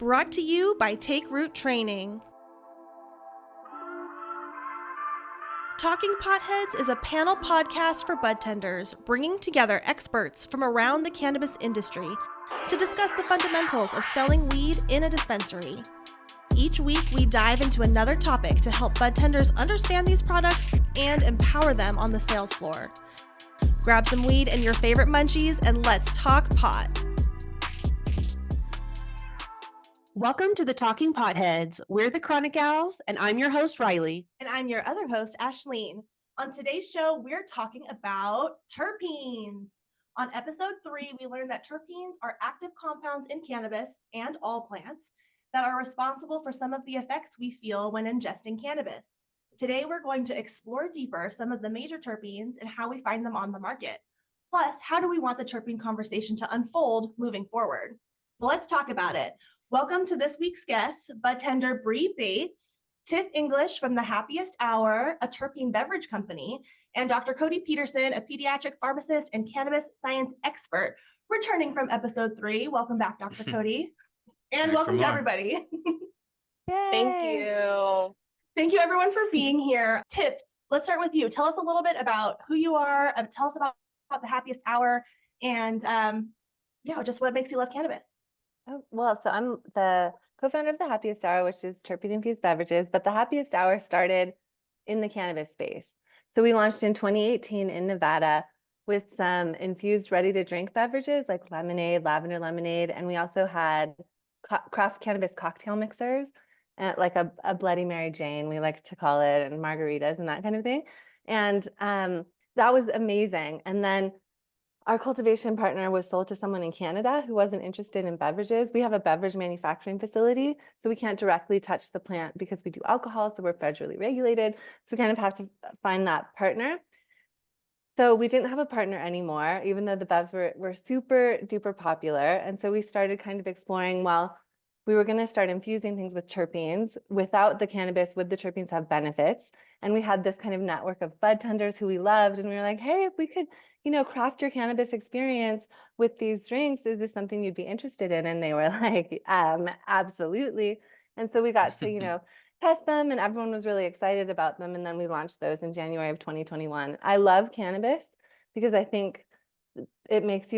Brought to you by Take Root Training. Talking Potheads is a panel podcast for budtenders, bringing together experts from around the cannabis industry to discuss the fundamentals of selling weed in a dispensary. Each week, we dive into another topic to help budtenders understand these products and empower them on the sales floor. Grab some weed and your favorite munchies, and let's talk pot. Welcome to the Talking Potheads. We're the Chronic Gals, and I'm your host, Riley. And I'm your other host, Ashleen. On today's show, we're talking about terpenes. On episode 3, we learned that terpenes are active compounds in cannabis and all plants that are responsible for some of the effects we feel when ingesting cannabis. Today, we're going to explore deeper some of the major terpenes and how we find them on the market. Plus, how do we want the terpene conversation to unfold moving forward? So let's talk about it. Welcome to this week's guests, budtender Bree Bates, Tiff English from The Happiest Hour, a terpene beverage company, and Dr. Codi Peterson, a pediatric pharmacist and cannabis science expert, returning from episode 3. Welcome back, Dr. Codi. And welcome to everybody. Thank you. Thank you, everyone, for being here. Tiff, let's start with you. Tell us a little bit about who you are. Tell us about The Happiest Hour and just what makes you love cannabis. Oh, well, so I'm the co-founder of The Happiest Hour, which is terpene-infused beverages, but The Happiest Hour started in the cannabis space. So we launched in 2018 in Nevada with some infused ready-to-drink beverages like lemonade, lavender lemonade, and we also had craft cannabis cocktail mixers, like a Bloody Mary Jane, we like to call it, and margaritas and that kind of thing. And that was amazing. And then our cultivation partner was sold to someone in Canada who wasn't interested in beverages. We have a beverage manufacturing facility, so we can't directly touch the plant because we do alcohol, so we're federally regulated. So we kind of have to find that partner. So we didn't have a partner anymore, even though the bevs were super duper popular. And so we started kind of exploring, well, we were going to start infusing things with terpenes. Without the cannabis, would the terpenes have benefits? And we had this kind of network of budtenders who we loved. And we were like, hey, if we could, craft your cannabis experience with these drinks, is this something you'd be interested in? And they were like, absolutely. And so we got to, test them, and everyone was really excited about them. And then we launched those in January of 2021. I love cannabis because I think it makes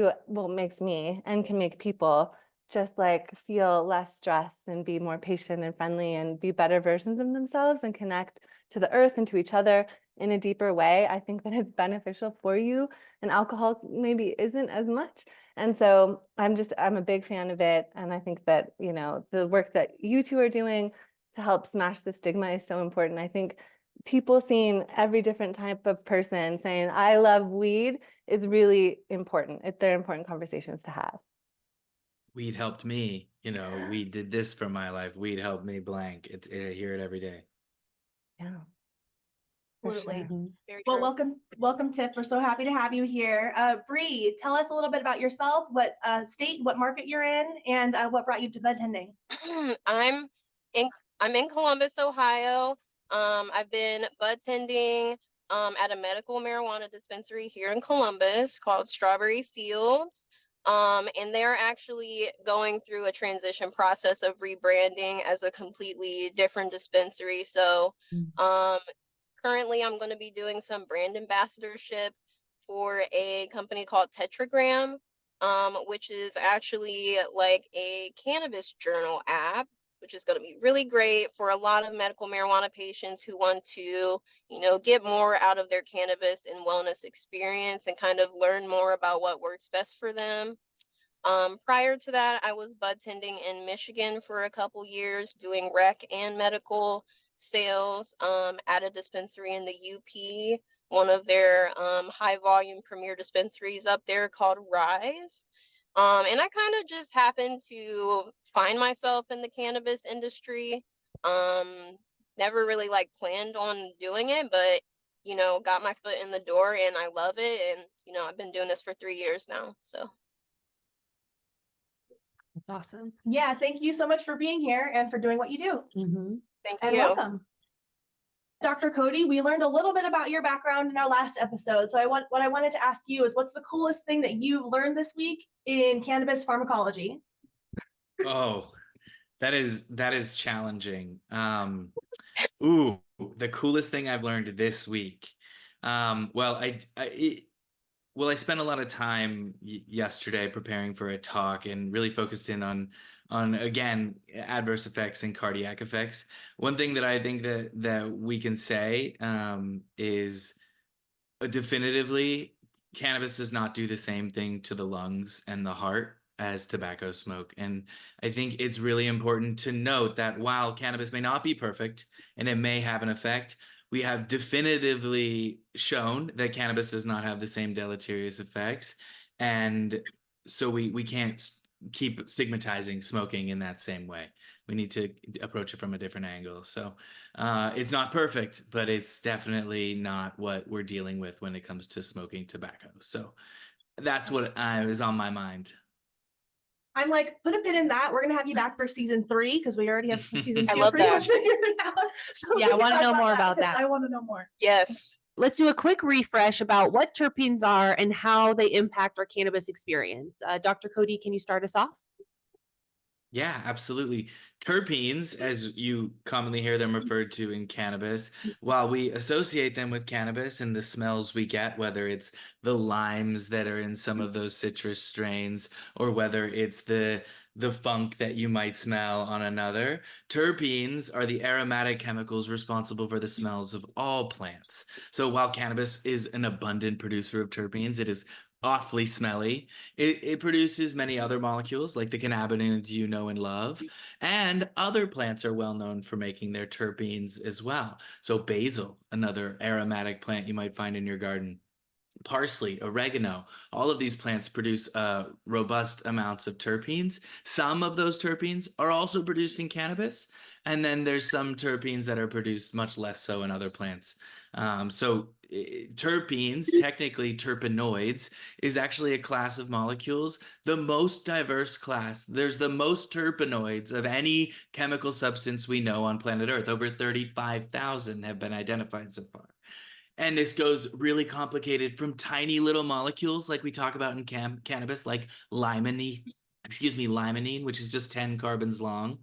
me and can make people just like feel less stressed and be more patient and friendly and be better versions of themselves and connect to the earth and to each other in a deeper way. I think that it's beneficial for you, and alcohol maybe isn't as much. And so I'm a big fan of it. And I think that, the work that you two are doing to help smash the stigma is so important. I think people seeing every different type of person saying, I love weed, is really important. They're important conversations to have. Weed helped me, weed did this for my life. Weed helped me blank. I hear it every day. Yeah. Absolutely. Sure. Well, welcome, Tiff. We're so happy to have you here. Bree, tell us a little bit about yourself, what state, what market you're in, and what brought you to budtending. I'm in Columbus, Ohio. I've been budtending at a medical marijuana dispensary here in Columbus called Strawberry Fields. And they're actually going through a transition process of rebranding as a completely different dispensary. So currently I'm going to be doing some brand ambassadorship for a company called Tetragram, which is actually like a cannabis journal app, which is going to be really great for a lot of medical marijuana patients who want to, get more out of their cannabis and wellness experience and kind of learn more about what works best for them. Prior to that, I was budtending in Michigan for a couple years, doing rec and medical sales at a dispensary in the UP, one of their high volume premier dispensaries up there called Rise. And I kind of just happened to find myself in the cannabis industry. Never really planned on doing it, but, got my foot in the door and I love it. And, I've been doing this for 3 years now. So. That's awesome. Yeah, thank you so much for being here and for doing what you do. Mm-hmm. Thank and you. Welcome. Dr. Codi, we learned a little bit about your background in our last episode. So what I wanted to ask you is, what's the coolest thing that you've learned this week in cannabis pharmacology? Oh, That is challenging. Ooh, the coolest thing I've learned this week. Well, I spent a lot of time yesterday preparing for a talk and really focused in on again adverse effects and cardiac effects. One thing that I think that we can say is definitively cannabis does not do the same thing to the lungs and the heart as tobacco smoke. And I think it's really important to note that while cannabis may not be perfect and it may have an effect, we have definitively shown that cannabis does not have the same deleterious effects. And so we can't keep stigmatizing smoking in that same way. We need to approach it from a different angle. So it's not perfect, but it's definitely not what we're dealing with when it comes to smoking tobacco. So that's what is on my mind. I'm like, put a pin in that. We're gonna have you back for season 3 because we already have season I 2 love pretty that. much figured out. So Yeah, we I can wanna talk know more about 'cause that. I want to know more. Yes. Let's do a quick refresh about what terpenes are and how they impact our cannabis experience. Dr. Codi, can you start us off? Yeah, absolutely. Terpenes, as you commonly hear them referred to in cannabis, while we associate them with cannabis and the smells we get, whether it's the limes that are in some of those citrus strains, or whether it's the funk that you might smell on another, terpenes are the aromatic chemicals responsible for the smells of all plants. So while cannabis is an abundant producer of terpenes, it is awfully smelly. It produces many other molecules like the cannabinoids you know and love, and other plants are well known for making their terpenes as well. So basil, another aromatic plant you might find in your garden. Parsley, oregano, all of these plants produce robust amounts of terpenes. Some of those terpenes are also produced in cannabis, and then there's some terpenes that are produced much less so in other plants. Terpenes, technically terpenoids, is actually a class of molecules, the most diverse class. There's the most terpenoids of any chemical substance we know on planet Earth. Over 35,000 have been identified so far. And this goes really complicated from tiny little molecules like we talk about in cannabis, like limonene, which is just 10 carbons long.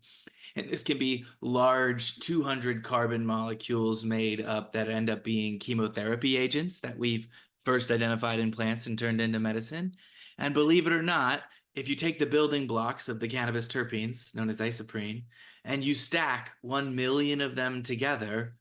And this can be large 200 carbon molecules made up that end up being chemotherapy agents that we've first identified in plants and turned into medicine. And believe it or not, if you take the building blocks of the cannabis terpenes, known as isoprene, and you stack 1 million of them together,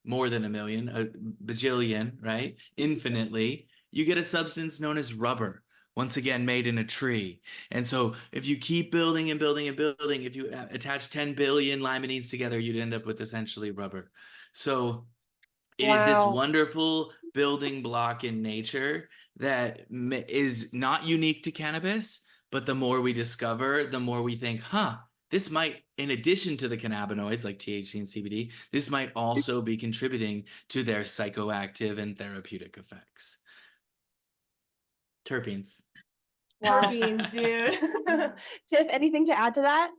more than a million, a bajillion, right? Infinitely, you get a substance known as rubber, once again made in a tree. And so if you keep building and building and building, if you attach 10 billion limonene together, you'd end up with essentially rubber. So it is this wonderful building block in nature that is not unique to cannabis, but the more we discover, the more we think, this might, in addition to the cannabinoids like THC and CBD, this might also be contributing to their psychoactive and therapeutic effects. Terpenes. Terpenes, dude. Tiff, anything to add to that?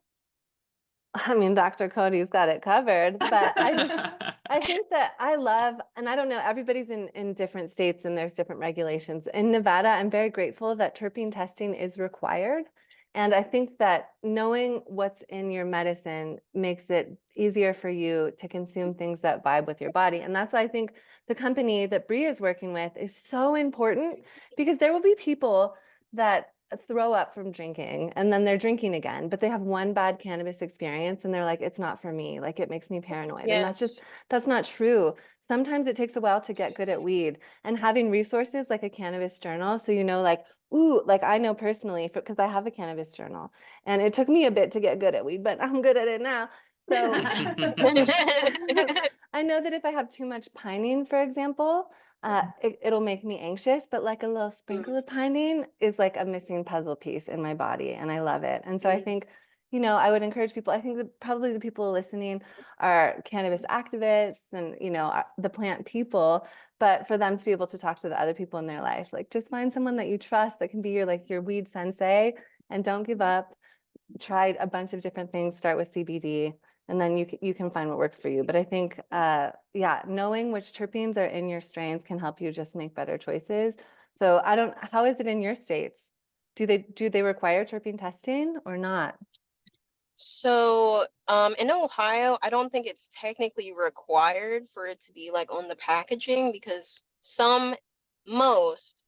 I mean, Dr. Cody's got it covered, but I think that I love, and I don't know, everybody's in different states and there's different regulations. In Nevada, I'm very grateful that terpene testing is required. And I think that knowing what's in your medicine makes it easier for you to consume things that vibe with your body. And that's why I think the company that Bree is working with is so important, because there will be people that throw up from drinking and then they're drinking again, but they have one bad cannabis experience and they're like, it's not for me. Like, it makes me paranoid. Yes. And that's not true. Sometimes it takes a while to get good at weed, and having resources like a cannabis journal. So, like, ooh, like I know personally, because I have a cannabis journal and it took me a bit to get good at weed, but I'm good at it now. So I know that if I have too much pinene, for example, it'll make me anxious, but like a little sprinkle of pinene is like a missing puzzle piece in my body, and I love it. And so I think, I would encourage people. I think that probably the people listening are cannabis activists and, the plant people, but for them to be able to talk to the other people in their life, like just find someone that you trust that can be your weed sensei, and don't give up. Try a bunch of different things, start with CBD, and then you can find what works for you. But I think, knowing which terpenes are in your strains can help you just make better choices. So how is it in your states? Do they require terpene testing or not? So, in Ohio, I don't think it's technically required for it to be like on the packaging because most,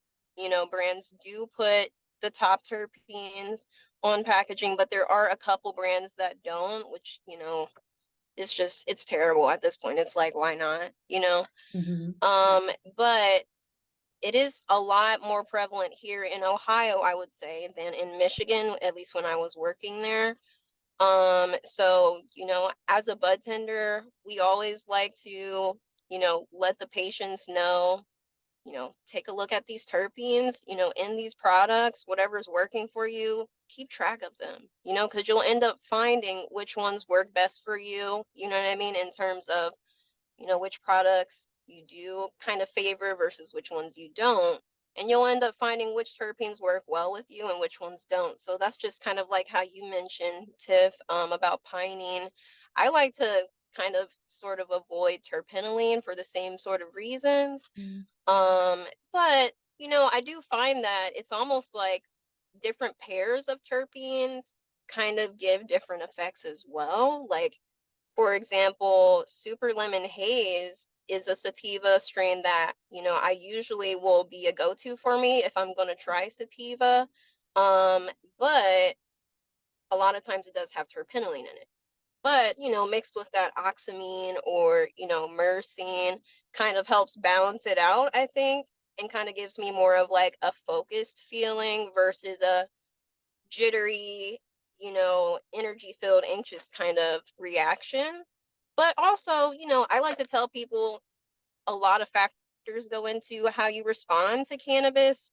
brands do put the top terpenes on packaging, but there are a couple brands that don't, which, it's terrible at this point. It's like, why not, but it is a lot more prevalent here in Ohio, I would say, than in Michigan, at least when I was working there. So, as a bud tender, we always like to, let the patients know, take a look at these terpenes, in these products, whatever's working for you, keep track of them, because you'll end up finding which ones work best for you. You know what I mean? In terms of, which products you do kind of favor versus which ones you don't. And you'll end up finding which terpenes work well with you and which ones don't. So that's just kind of like how you mentioned, Tiff, about pining. I like to kind of sort of avoid terpenylene for the same sort of reasons. But I do find that it's almost like different pairs of terpenes kind of give different effects as well. Like, for example, Super Lemon Haze is a sativa strain that, I usually will be a go-to for me if I'm going to try sativa. But a lot of times it does have terpenylene in it. But, mixed with that oxamine or, myrcene kind of helps balance it out, I think, and kind of gives me more of like a focused feeling versus a jittery, energy filled, anxious kind of reaction. But also, I like to tell people a lot of factors go into how you respond to cannabis,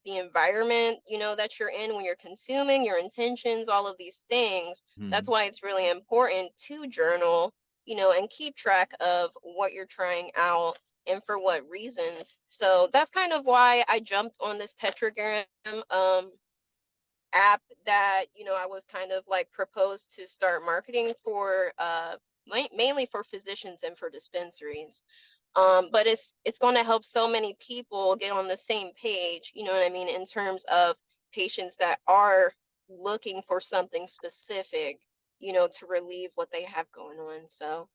the environment, that you're in when you're consuming, your intentions, all of these things. That's why it's really important to journal, and keep track of what you're trying out and for what reasons. So that's kind of why I jumped on this tetragram app that I was kind of like proposed to start marketing for mainly for physicians and for dispensaries. But it's going to help so many people get on the same page, you know what I mean, in terms of patients that are looking for something specific, to relieve what they have going on. So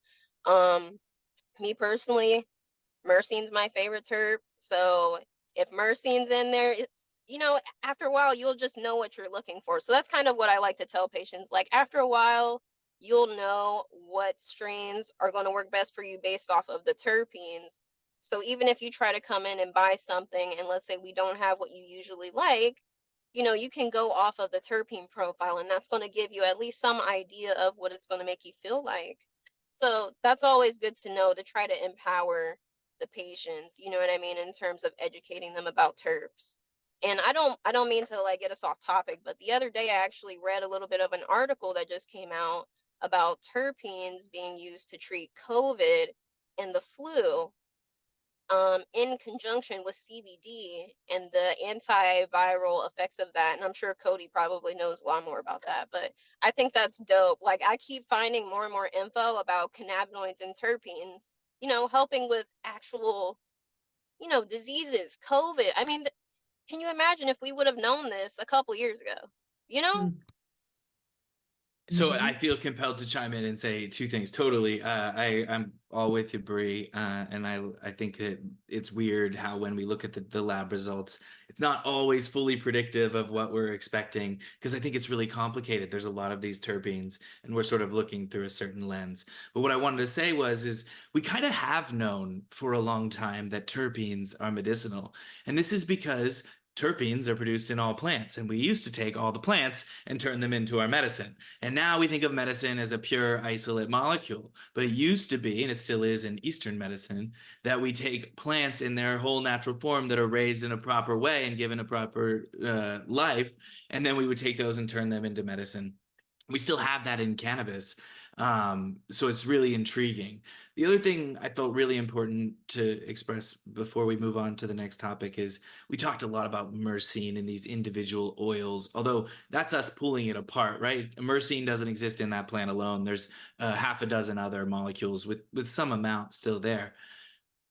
me personally, myrcene's my favorite terp. So if myrcene's in there, after a while, you'll just know what you're looking for. So that's kind of what I like to tell patients. Like after a while, you'll know what strains are going to work best for you based off of the terpenes. So even if you try to come in and buy something, and let's say we don't have what you usually like, you can go off of the terpene profile, and that's going to give you at least some idea of what it's going to make you feel like. So that's always good to know, to try to empower the patients, you know what I mean, in terms of educating them about terps. And I don't mean to like get us off topic, but the other day I actually read a little bit of an article that just came out about terpenes being used to treat COVID and the flu, in conjunction with CBD and the antiviral effects of that. And I'm sure Cody probably knows a lot more about that, but I think that's dope. Like I keep finding more and more info about cannabinoids and terpenes, helping with actual, diseases, COVID. I mean, can you imagine if we would have known this a couple years ago? You know? So I feel compelled to chime in and say two things. Totally, I'm all with you, Bree, and I think that it's weird how when we look at the lab results, it's not always fully predictive of what we're expecting, because I think it's really complicated. There's a lot of these terpenes, and we're sort of looking through a certain lens. But what I wanted to say is we kind of have known for a long time that terpenes are medicinal, and this is because terpenes are produced in all plants, and we used to take all the plants and turn them into our medicine. And now we think of medicine as a pure isolate molecule. But it used to be, and it still is in Eastern medicine, that we take plants in their whole natural form that are raised in a proper way and given a proper life, and then we would take those and turn them into medicine. We still have that in cannabis. So it's really intriguing. The other thing I felt really important to express before we move on to the next topic is we talked a lot about myrcene and these individual oils, although that's us pulling it apart, right? Myrcene doesn't exist in that plant alone. There's half a dozen other molecules with some amount still there.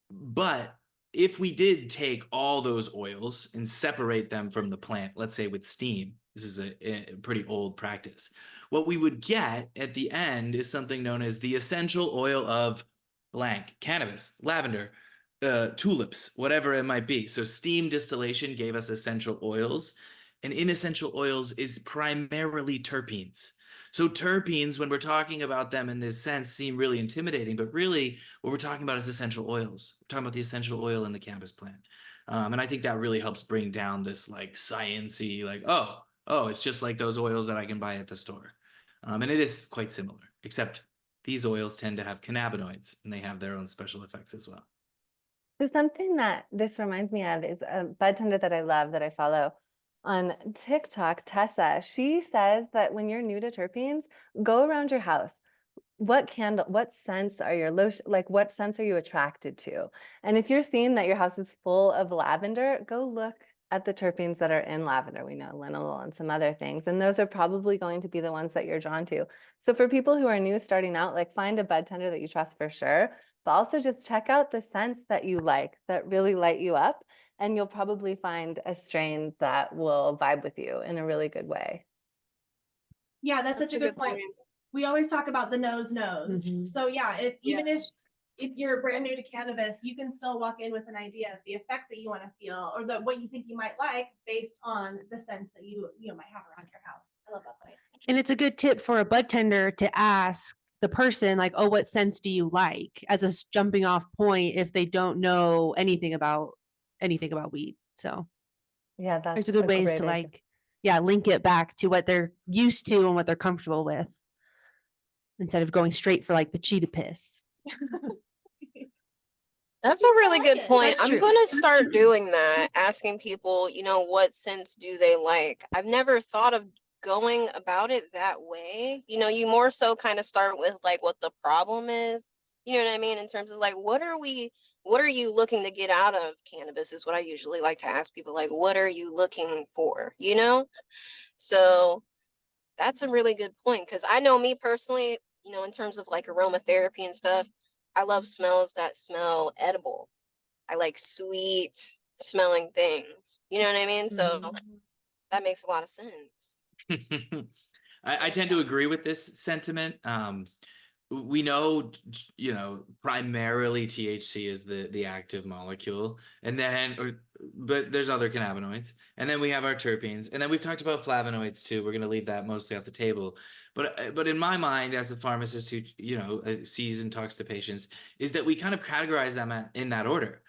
But if we did take all those oils and separate them from the plant, let's say with steam, This is a pretty old practice. What we would get at the end is something known as the essential oil of blank, cannabis, lavender, tulips, whatever it might be. So steam distillation gave us essential oils, and in essential oils is primarily terpenes. So terpenes, when we're talking about them in this sense, seem really intimidating, but really what we're talking about is essential oils. We're talking about the essential oil in the cannabis plant. And I think that really helps bring down this like science-y, like, oh, it's just like those oils that I can buy at the store. And it is quite similar, except these oils tend to have cannabinoids and they have their own special effects as well. So something that this reminds me of is a budtender that I love, that I follow on TikTok, Tessa. She says that when you're new to terpenes, go around your house. What scents are your lotion, like what scents are you attracted to? And if you're seeing that your house is full of lavender, go look at the terpenes that are in lavender. We know linalool and some other things, and those are probably going to be the ones that you're drawn to. So for people who are new starting out, like find a bud tender that you trust for sure, but also just check out the scents that you like, that really light you up, and you'll probably find a strain that will vibe with you in a really good way. Yeah, that's such a good point. We always talk about the nose. Mhm. So yeah, even Yes. if you're brand new to cannabis, you can still walk in with an idea of the effect that you want to feel or what you think you might like based on the sense that you might have around your house. I love that point. And it's a good tip for a bud tender to ask the person like, oh, what scents do you like, as a jumping off point if they don't know anything about weed. So Yeah, that's there's a good ways great to idea. like, yeah, link it back to what they're used to and what they're comfortable with, instead of going straight for like the cheetah piss. That's a really like good it. point. That's I'm true. gonna start doing that, asking people, what scents do they like? I've never thought of going about it that way. You more so kind of start with like what the problem is. You know what I mean? In terms of like, what are you looking to get out of cannabis is what I usually like to ask people, like, what are you looking for? So that's a really good point, because I know me personally, in terms of like aromatherapy and stuff, I love smells that smell edible. I like sweet smelling things. You know what I mean? So that makes a lot of sense. I tend to agree with this sentiment. We know, primarily THC is the active molecule, and then, but there's other cannabinoids, and then we have our terpenes, and then we've talked about flavonoids too. We're going to leave that mostly off the table, but in my mind, as a pharmacist who sees and talks to patients, is that we kind of categorize them in that order.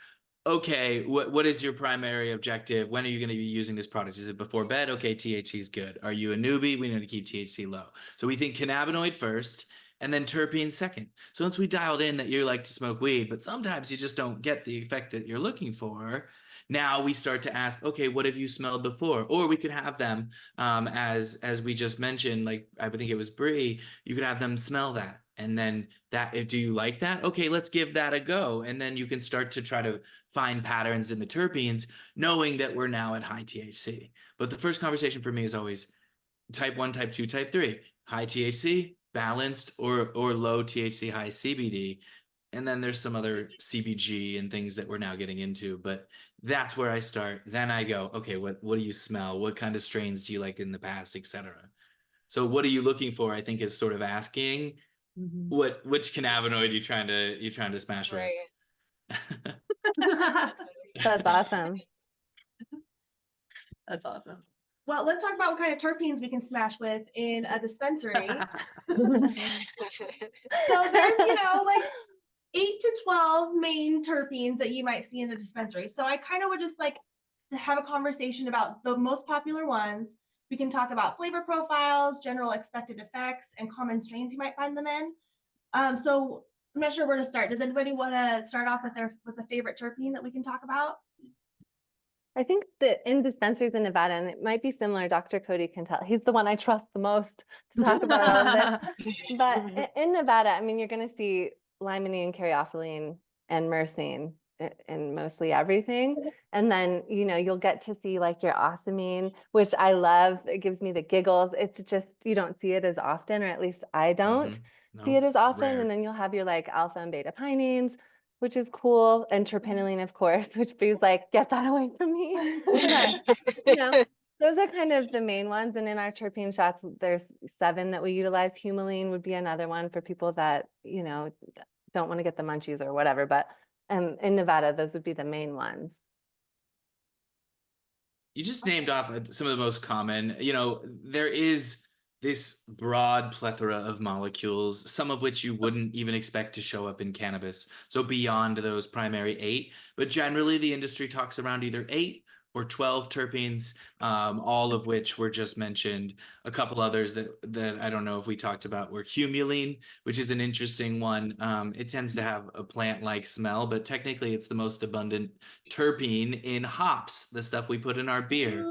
Okay, what is your primary objective? When are you going to be using this product? Is it before bed? Okay, THC is good. Are you a newbie? We need to keep THC low. So we think cannabinoid first, and then terpene second. So once we dialed in that you like to smoke weed, but sometimes you just don't get the effect that you're looking for, now we start to ask, okay, what have you smelled before? Or we could have them, as we just mentioned, like I think it was Bree, you could have them smell that. And then do you like that? Okay, let's give that a go. And then you can start to try to find patterns in the terpenes, knowing that we're now at high THC. But the first conversation for me is always type 1, type 2, type 3, high THC, balanced, or low THC, high CBD. And then there's some other CBG and things that we're now getting into, but that's where I start. Then I go, okay, what do you smell? What kind of strains do you like in the past, etc. So what are you looking for? I think is sort of asking which cannabinoid you trying to smash with. Right. That's awesome. That's awesome. Well, let's talk about what kind of terpenes we can smash with in a dispensary. So there's, like 8 to 12 main terpenes that you might see in the dispensary. So I kind of would just like to have a conversation about the most popular ones. We can talk about flavor profiles, general expected effects, and common strains you might find them in. So I'm not sure where to start. Does anybody want to start off with a favorite terpene that we can talk about? I think that in dispensaries in Nevada, and it might be similar, Dr. Codi can tell. He's the one I trust the most to talk about all of this. But in Nevada, I mean, you're going to see limonene, caryophyllene, and myrcene in mostly everything. And then, you'll get to see like your ocimene, which I love. It gives me the giggles. It's just, you don't see it as often, or at least I don't see it as it's often. rare. And then you'll have your like alpha and beta pinenes, which is cool, and terpenylene, of course, which Bree's like, get that away from me. But, Those are kind of the main ones. And in our terpene shots, there's 7 that we utilize. Humulene would be another one for people that, don't want to get the munchies or whatever. But in Nevada, those would be the main ones. You just named off some of the most common. There is this broad plethora of molecules, some of which you wouldn't even expect to show up in cannabis. So beyond those primary 8, but generally the industry talks around either 8 or 12 terpenes, all of which were just mentioned. A couple others that I don't know if we talked about were humulene, which is an interesting one. It tends to have a plant-like smell, but technically it's the most abundant terpene in hops, the stuff we put in our beer.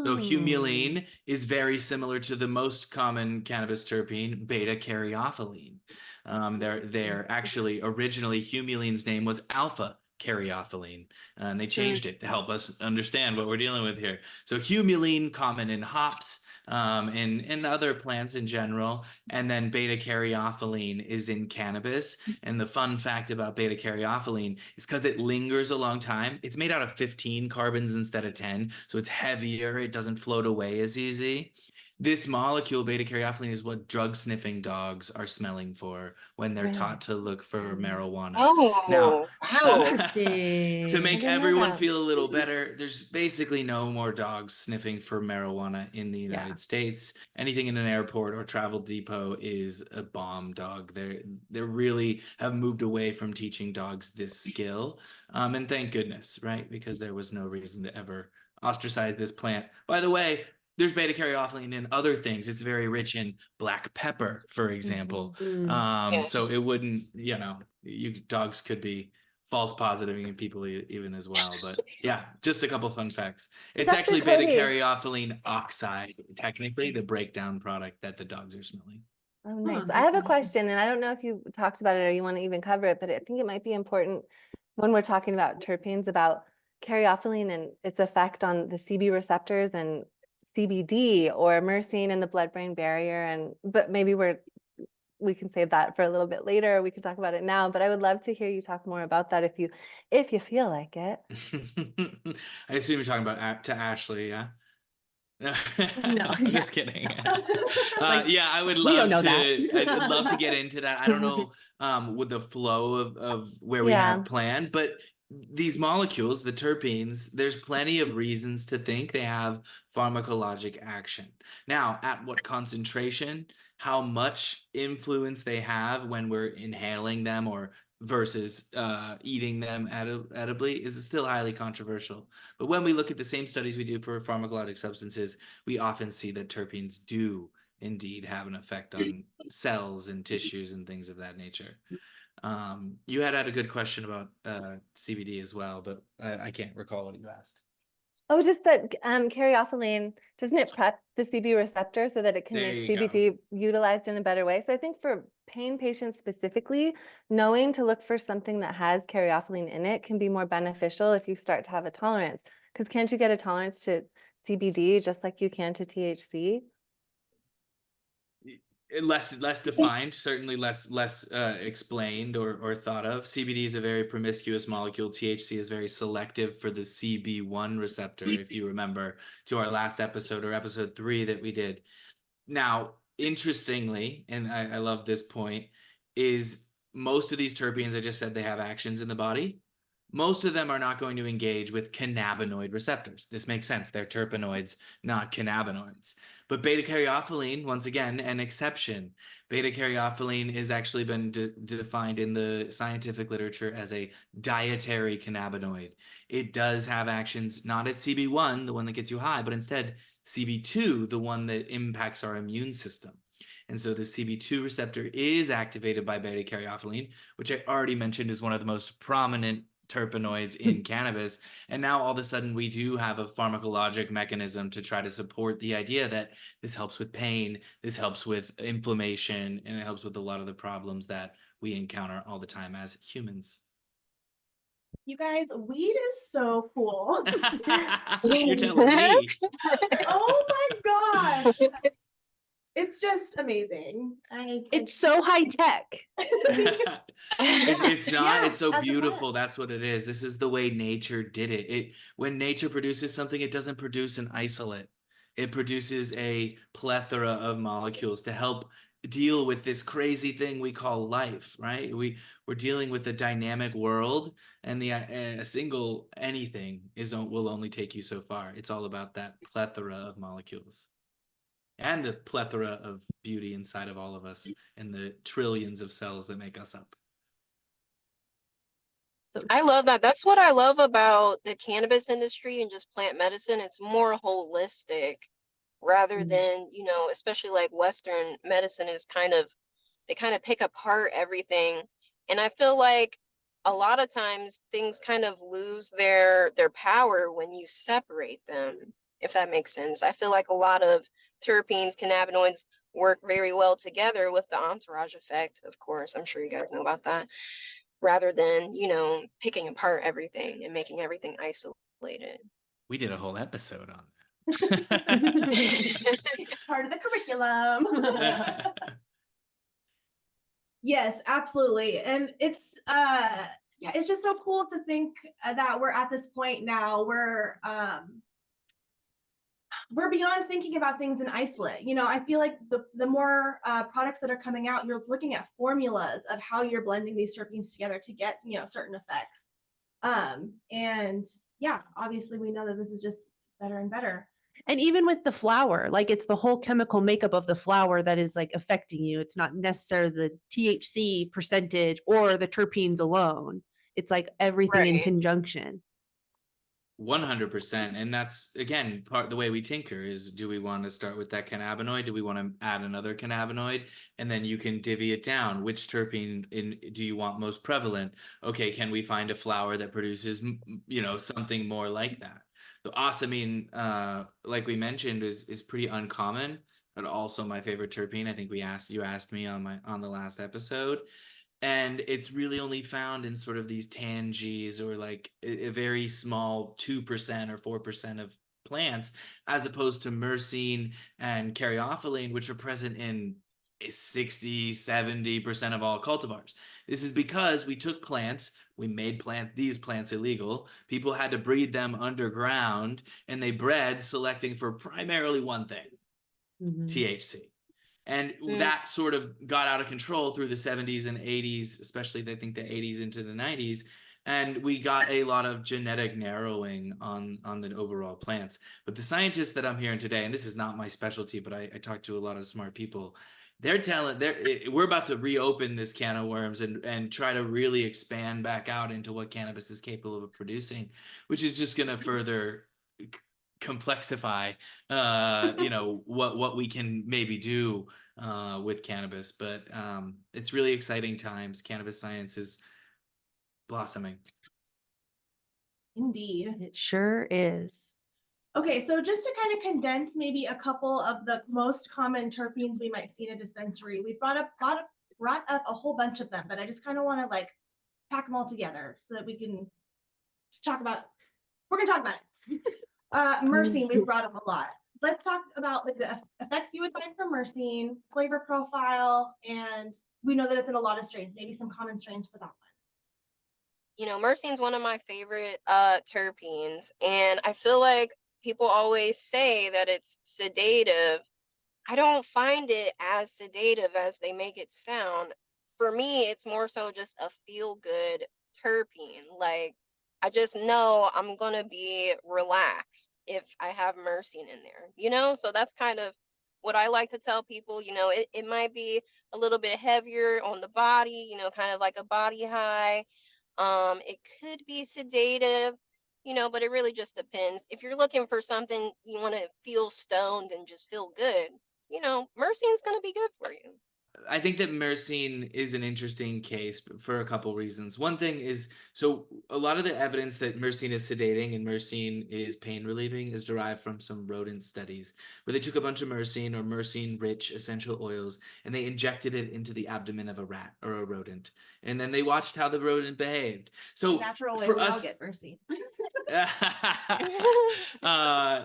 So humulene is very similar to the most common cannabis terpene, beta-caryophyllene. They're actually originally humulene's name was alpha caryophyllene, and they changed it to help us understand what we're dealing with here. So humulene, common in hops, and other plants in general, and then beta-caryophyllene is in cannabis. And the fun fact about beta-caryophyllene is because it lingers a long time. It's made out of 15 carbons instead of 10, so it's heavier. It doesn't float away as easy. This molecule, beta-caryophyllene, is what drug-sniffing dogs are smelling for when they're taught to look for marijuana. Now, Wow. Interesting. to make didn't know everyone that. feel a little better, there's basically no more dogs sniffing for marijuana in the United States. Anything in an airport or travel depot is a bomb dog. They really have moved away from teaching dogs this skill. And thank goodness, right? Because there was no reason to ever ostracize this plant. By the way, there's beta-caryophyllene in other things. It's very rich in black pepper, for example. Yes. So it wouldn't, dogs could be false positiving people even as well. But yeah, just a couple fun facts. It's Dr. actually Codi. beta-caryophyllene oxide, technically the breakdown product that the dogs are smelling. Oh, nice. Oh, I have a awesome. question, and I don't know if you talked about it or you want to even cover it, but I think it might be important when we're talking about terpenes, about caryophyllene and its effect on the CB receptors and CBD or myrcene and the blood-brain barrier. But maybe we can save that for a little bit later. We can talk about it now, but I would love to hear you talk more about that if you feel like it. I assume you're talking about to Ashley, yeah? No, I'm just kidding. Like, yeah, I would we love don't know to. that. I'd love to get into that. I don't know with the flow of where we Yeah. have planned, but these molecules, the terpenes, there's plenty of reasons to think they have pharmacologic action. Now, at what concentration, how much influence they have when we're inhaling them or versus eating them edibly is still highly controversial. But when we look at the same studies we do for pharmacologic substances, we often see that terpenes do indeed have an effect on cells and tissues and things of that nature. You had a good question about CBD as well, but I can't recall what you asked. Oh, just that caryophyllene, doesn't it prep the CB receptor so that it can There make you go. CBD utilized in a better way? So I think for pain patients specifically, knowing to look for something that has caryophyllene in it can be more beneficial if you start to have a tolerance. Because can't you get a tolerance to CBD just like you can to THC? Less defined, certainly less explained or thought of. CBD is a very promiscuous molecule. THC is very selective for the CB1 receptor, if you remember to our last episode or episode 3 that we did. Now, interestingly, and I love this point, is most of these terpenes, I just said they have actions in the body. Most of them are not going to engage with cannabinoid receptors. This makes sense. They're terpenoids, not cannabinoids. But beta-caryophyllene, once again, an exception. Beta-caryophyllene has actually been defined in the scientific literature as a dietary cannabinoid. It does have actions not at CB1, the one that gets you high, but instead CB2, the one that impacts our immune system. And so the CB2 receptor is activated by beta-caryophyllene, which I already mentioned is one of the most prominent terpenoids in cannabis. And now all of a sudden we do have a pharmacologic mechanism to try to support the idea that this helps with pain, this helps with inflammation, and it helps with a lot of the problems that we encounter all the time as humans. You guys, weed is so cool. You're telling me. Oh my gosh. It's just amazing. It's so high tech. It's not. Yeah, It's so as a beautiful. plant. That's what it is. This is the way nature did it. When nature produces something, it doesn't produce an isolate. It produces a plethora of molecules to help deal with this crazy thing we call life, right? We're dealing with a dynamic world, and a single anything will only take you so far. It's all about that plethora of molecules and the plethora of beauty inside of all of us and the trillions of cells that make us up. So I love that. That's what I love about the cannabis industry and just plant medicine. It's more holistic rather Mhm. than, especially like Western medicine is they kind of pick apart everything. And I feel like a lot of times things kind of lose their power when you separate them, if that makes sense. I feel like a lot of terpenes, cannabinoids work very well together with the entourage effect, of course. I'm sure you guys know about that. Rather than, picking apart everything and making everything isolated. We did a whole episode on It's part of the curriculum. that. Yes, absolutely. And it's yeah, it's just so cool to think that we're at this point now where we're beyond thinking about things in isolate. I feel like the more products that are coming out, you're looking at formulas of how you're blending these terpenes together to get certain effects. And yeah, obviously we know that this is just better and better. And even with the flower, like it's the whole chemical makeup of the flower that is like affecting you. It's not necessarily the THC percentage or the terpenes alone. It's like everything in Right. conjunction. 100%. And that's, again, part of the way we tinker is, do we want to start with that cannabinoid? Do we want to add another cannabinoid? And then you can divvy it down. Which terpene do you want most prevalent? Okay, can we find a flower that produces, something more like that? The osmine, like we mentioned, is pretty uncommon, but also my favorite terpene. I think you asked me on the last episode. And it's really only found in sort of these tangies, or like a very small 2% or 4% of plants, as opposed to myrcene and caryophyllene, which are present in 60-70% of all cultivars. This is because we took plants, we made these plants illegal. People had to breed them underground, and they bred selecting for primarily one thing, Mhm. THC. And Mm. that sort of got out of control through the 70s and 80s, especially I think the 80s into the 90s. And we got a lot of genetic narrowing on the overall plants. But the scientists that I'm hearing today, and this is not my specialty, but I talk to a lot of smart people, we're about to reopen this can of worms and try to really expand back out into what cannabis is capable of producing, which is just going to further complexify what we can maybe do with cannabis. But it's really exciting times. Cannabis science is blossoming. Indeed. It sure is. Okay, so just to kind of condense maybe a couple of the most common terpenes we might see in a dispensary, we brought up a whole bunch of them, but I just kind of want to like pack them all together so that we can just we're gonna talk about it. Myrcene, we've brought up a lot. Let's talk about like the effects you would find from myrcene, flavor profile, and we know that it's in a lot of strains, maybe some common strains for that one. Myrcene's one of my favorite terpenes, and I feel like people always say that it's sedative. I don't find it as sedative as they make it sound. For me, it's more so just a feel good terpene. Like, I just know I'm going to be relaxed if I have myrcene in there, So that's kind of what I like to tell people. It might be a little bit heavier on the body, kind of like a body high. It could be sedative, but it really just depends. If you're looking for something you want to feel stoned and just feel good, myrcene's going to be good for you. I think that myrcene is an interesting case for a couple reasons. One thing is, so a lot of the evidence that myrcene is sedating and myrcene is pain relieving is derived from some rodent studies where they took a bunch of myrcene or myrcene-rich essential oils and they injected it into the abdomen of a rat or a rodent, and then they watched how the rodent behaved. So Natural way for we all us, get myrcene.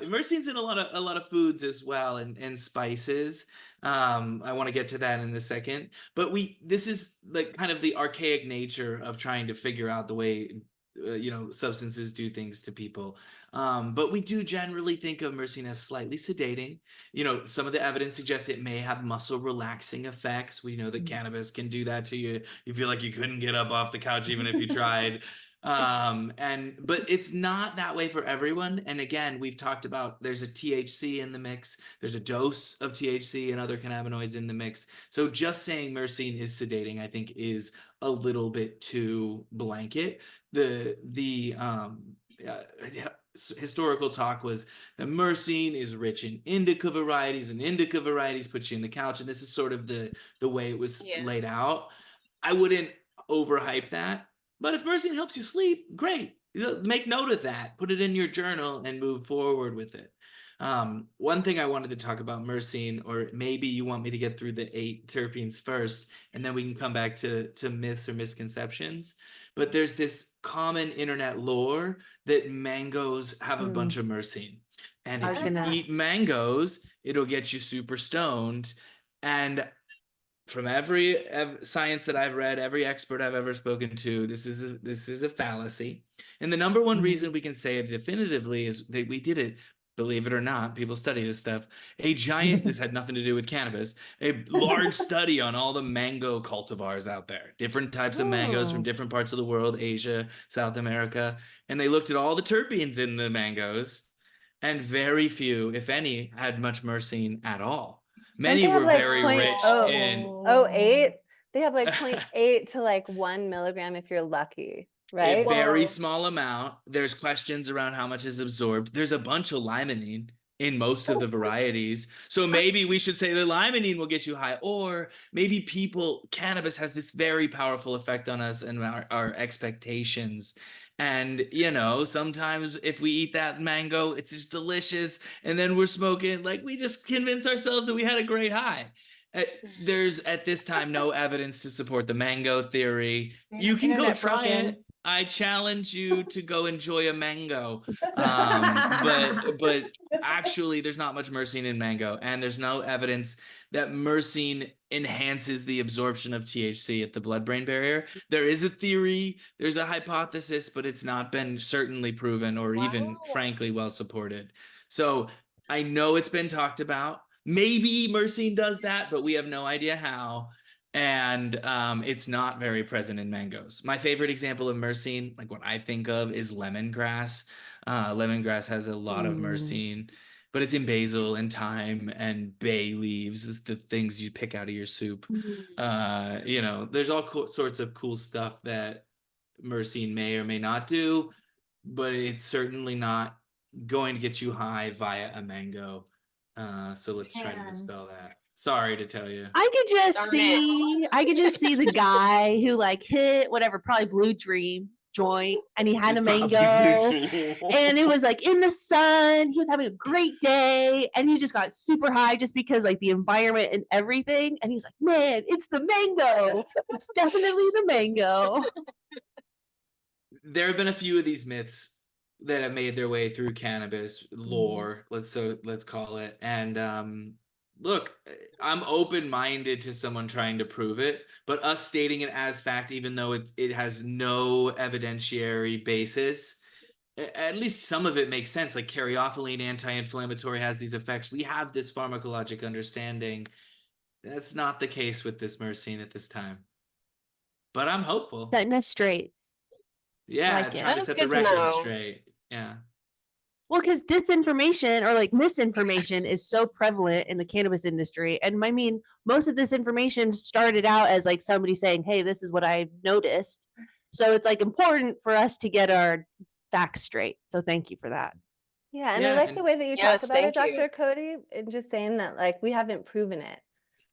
Myrcene's in a lot of foods as well, and spices. I want to get to that in a second, but this is like kind of the archaic nature of trying to figure out the way substances do things to people. But we do generally think of myrcene as slightly sedating. Some of the evidence suggests it may have muscle relaxing effects. We know that cannabis can do that to you. You feel like you couldn't get up off the couch even if you tried. But it's not that way for everyone. And again, we've talked about there's a THC in the mix. There's a dose of THC and other cannabinoids in the mix. So just saying myrcene is sedating, I think, is a little bit too blanket. The historical talk was that myrcene is rich in indica varieties, and indica varieties put you in the couch. And this is sort of the way it was laid out. I wouldn't overhype that. But if myrcene helps you sleep, great. Make note of that. Put it in your journal and move forward with it. One thing I wanted to talk about myrcene, or maybe you want me to get through the 8 terpenes first, and then we can come back to myths or misconceptions. But there's this common internet lore that mangoes have a bunch of myrcene. And if you eat mangoes, it'll get you super stoned. And from every science that I've read, every expert I've ever spoken to, this is a fallacy. And the number one reason we can say it definitively is that we did it, believe it or not, people study this stuff. This had nothing to do with cannabis, a large study on all the mango cultivars out there, different types of mangoes from different parts of the world, Asia, South America. And they looked at all the terpenes in the mangoes, and very few, if any, had much myrcene at all. Many were very rich in 0.08. They have like 0.8 to like 1 milligram if you're lucky, right? A very small amount. There's questions around how much is absorbed. There's a bunch of limonene in most of the varieties. So maybe we should say the limonene will get you high, or maybe cannabis has this very powerful effect on us and our expectations. And, sometimes if we eat that mango, it's just delicious. And then we're smoking, like we just convince ourselves that we had a great high. There's at this time no evidence to support the mango theory. You can go try it. I challenge you to go enjoy a mango. But actually, there's not much myrcene in mango, and there's no evidence that myrcene enhances the absorption of THC at the blood-brain barrier. There is a theory, there's a hypothesis, but it's not been certainly proven or even, frankly, well supported. So I know it's been talked about. Maybe myrcene does that, but we have no idea how. And it's not very present in mangoes. My favorite example of myrcene, like what I think of, is lemongrass. Lemongrass has a lot of myrcene, but it's in basil and thyme and bay leaves. It's the things you pick out of your soup. There's all sorts of cool stuff that myrcene may or may not do, but it's certainly not going to get you high via a mango. So let's try to dispel that. Sorry to tell you. I could just see the guy who like hit whatever, probably Blue Dream joint, and he had a mango, and it was like in the sun. He was having a great day, and he just got super high just because like the environment and everything. And he's like, "Man, it's the mango. It's definitely the mango." There have been a few of these myths that have made their way through cannabis lore, let's call it, and look, I'm open-minded to someone trying to prove it, but us stating it as fact, even though it has no evidentiary basis, at least some of it makes sense. Like caryophyllene, anti-inflammatory, has these effects. We have this pharmacologic understanding. That's not the case with this myrcene at this time, but I'm hopeful. Setting us straight. Yeah, like trying to set the record straight. Yeah. Well, because disinformation or like misinformation is so prevalent in the cannabis industry. And I mean, most of this information started out as like somebody saying, "Hey, this is what I've noticed." So it's like important for us to get our facts straight. So thank you for that. Yeah, and I like the way that you talk about it, Dr. Codi, and just saying that like we haven't proven it.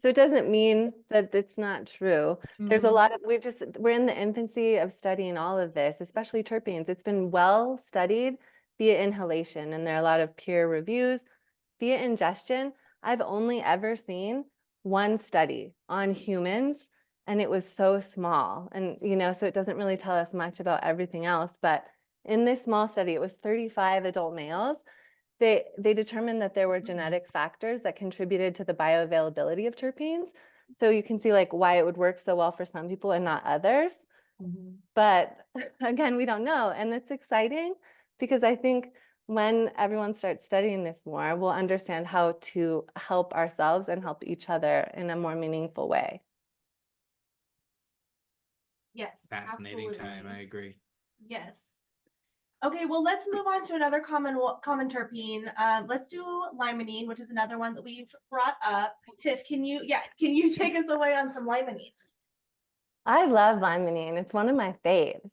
So it doesn't mean that it's not true. There's a lot of, we're in the infancy of studying all of this, especially terpenes. It's been well studied via inhalation, and there are a lot of peer reviews. Via ingestion, I've only ever seen one study on humans, and it was so small. And, so it doesn't really tell us much about everything else. But in this small study, it was 35 adult males. They determined that there were genetic factors that contributed to the bioavailability of terpenes. So you can see like why it would work so well for some people and not others. But again, we don't know. And it's exciting because I think when everyone starts studying this more, we'll understand how to help ourselves and help each other in a more meaningful way. Yes. Fascinating time. absolutely. I agree. Yes. Okay, well, let's move on to another common terpene. Let's do limonene, which is another one that we've brought up. Tiff, can you take us away on some limonene? I love limonene. It's one of my faves.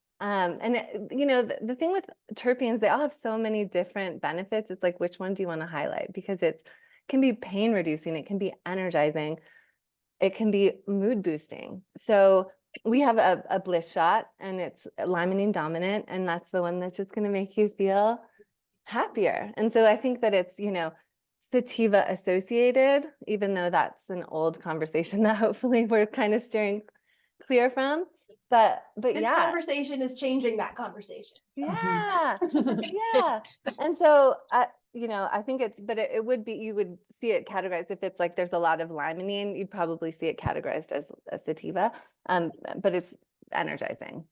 You know, the thing with terpenes, they all have so many different benefits. It's like, which one do you want to highlight? Because it can be pain reducing, it can be energizing, it can be mood boosting. So we have a bliss shot, and it's limonene dominant, and that's the one that's just going to make you feel happier. And so I think that it's, you know, sativa associated, even though that's an old conversation that hopefully we're kind of steering clear from. But This yeah, conversation is changing that conversation. yeah, yeah. And so you know, I think it's, but it would be, you would see it categorized if it's like there's a lot of limonene, you'd probably see it categorized as a sativa. But it's energizing,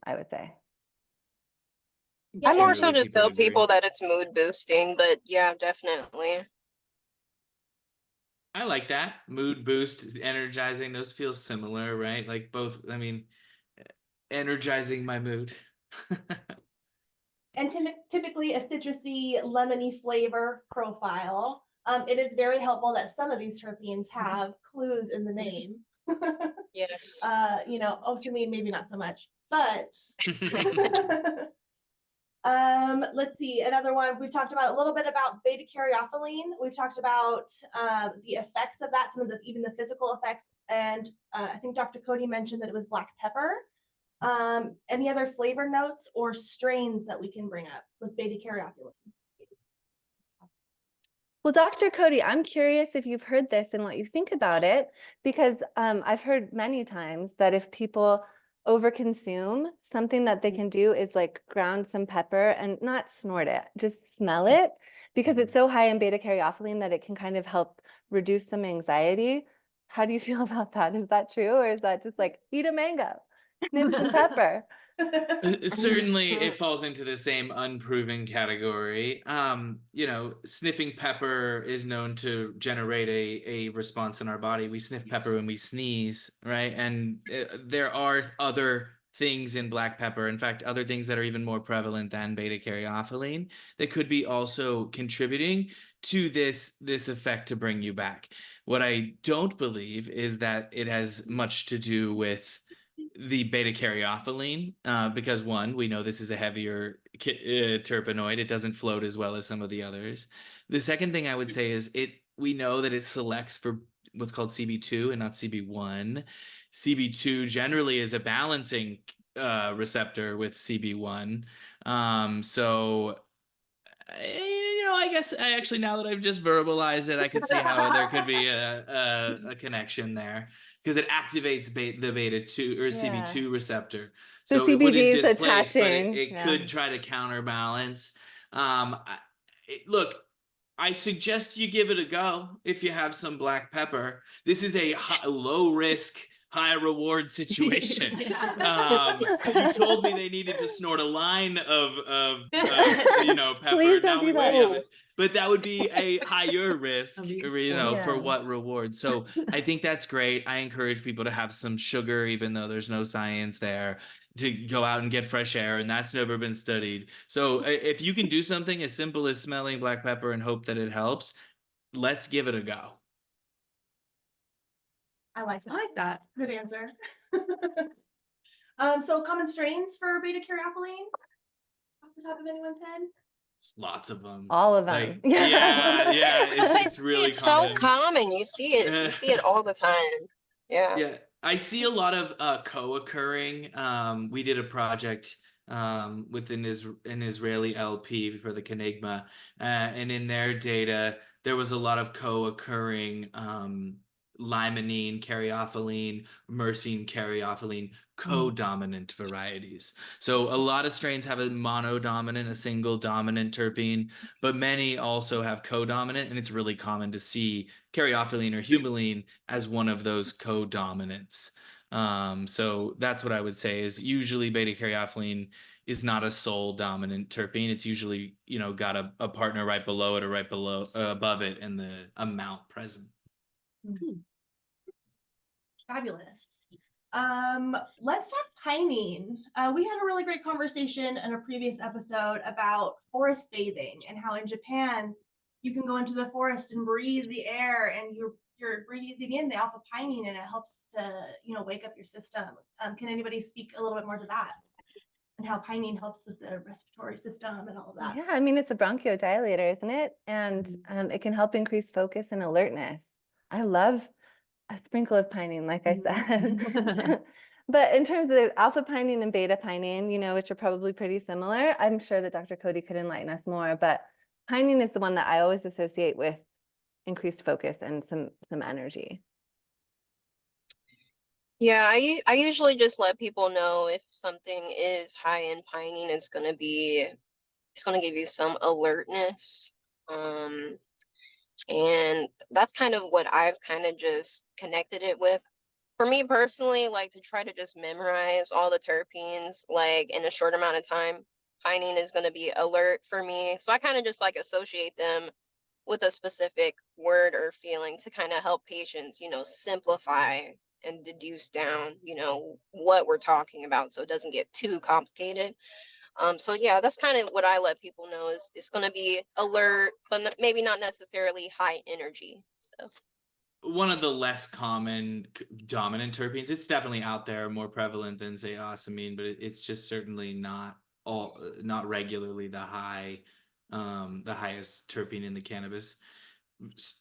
I would say. Yeah, I more Generally, so just people tell agree. people that it's mood boosting, but yeah, definitely. I like that. Mood boost, energizing, those feel similar, right? Like both, I mean, energizing my mood. and typically a citrusy, lemony flavor profile. It is very helpful that some of these terpenes have clues in the name. Yes. You know, osamine maybe not so much, but let's see, another one. We've talked about a little bit about beta caryophyllene. We've talked about the effects of that, some of the even the physical effects, and I think Dr. Codi mentioned that it was black pepper. Any other flavor notes or strains that we can bring up with beta caryophyllene? Well, Dr. Codi, I'm curious if you've heard this and what you think about it, because I've heard many times that if people overconsume, something that they can do is like ground some pepper and not snort it, just smell it, because it's so high in beta caryophyllene that it can kind of help reduce some anxiety. How do you feel about that? Is that true, or is that just like eat a mango, sniff some pepper? Certainly it falls into the same unproven category. You know, sniffing pepper is known to generate a response in our body. We sniff pepper when we sneeze, right? And there are other things in black pepper, in fact, other things that are even more prevalent than beta caryophyllene that could be also contributing to this effect to bring you back. What I don't believe is that it has much to do with the beta caryophyllene, because one, we know this is a heavier terpenoid. It doesn't float as well as some of the others. The second thing I would say is we know that it selects for what's called CB2 and not CB1. CB2 generally is a balancing receptor with CB1. So you know, I guess I actually, now that I've just verbalized it, I could see how there could be a connection there, because it activates the beta 2 or CB2 receptor. The So it wouldn't CBD is displace, but attaching. it could try to counterbalance. Look, I suggest you give it a go if you have some black pepper. This is a low risk, high reward situation. You told me they needed to snort a line of you know, pepper. Please don't Now do we that. have it. But that would be a higher risk, you know, Yeah. for what reward. So I think that's great. I encourage people to have some sugar, even though there's no science there, to go out and get fresh air, and that's never been studied. So if you can do something as simple as smelling black pepper and hope that it helps, let's give it a go. I like that. Good answer. So common strains for beta caryophyllene off the top of anyone's head? Lots of them. All of them. Like, yeah. It's really it's common. so common. You see it all the time. Yeah. Yeah, I see a lot of co-occurring. We did a project with an Israeli LP for the Kenigma, and in their data, there was a lot of co-occurring limonene, caryophyllene, myrcene, caryophyllene, co-dominant varieties. So a lot of strains have a monodominant, a single dominant terpene, but many also have co-dominant, and it's really common to see caryophyllene or humulene as one of those co-dominants. So that's what I would say is usually beta-caryophyllene is not a sole dominant terpene. It's usually, got a partner right below it or right below above it in the amount present. Fabulous. Let's talk pining. We had a really great conversation in a previous episode about forest bathing and how in Japan you can go into the forest and breathe the air, and you're breathing in the alpha pinene, and it helps to wake up your system. Can anybody speak a little bit more to that and how pinene helps with the respiratory system and all of that? Yeah, I mean, it's a bronchodilator, isn't it? And it can help increase focus and alertness. I love a sprinkle of pinene, like I said. But in terms of alpha pinene and beta pinene, which are probably pretty similar, I'm sure that Dr. Codi could enlighten us more. But pinene is the one that I always associate with increased focus and some energy. Yeah, I usually just let people know if something is high in pinene, it's gonna give you some alertness. And that's kind of what I've kind of just connected it with. For me personally, like to try to just memorize all the terpenes like in a short amount of time, pinene is going to be alert for me. So I kind of just like associate them with a specific word or feeling to kind of help patients, simplify and deduce down, what we're talking about so it doesn't get too complicated. So yeah, that's kind of what I let people know is it's going to be alert, but maybe not necessarily high energy. So one of the less common dominant terpenes, it's definitely out there, more prevalent than say ocimene, but it's just certainly not regularly the highest terpene in the cannabis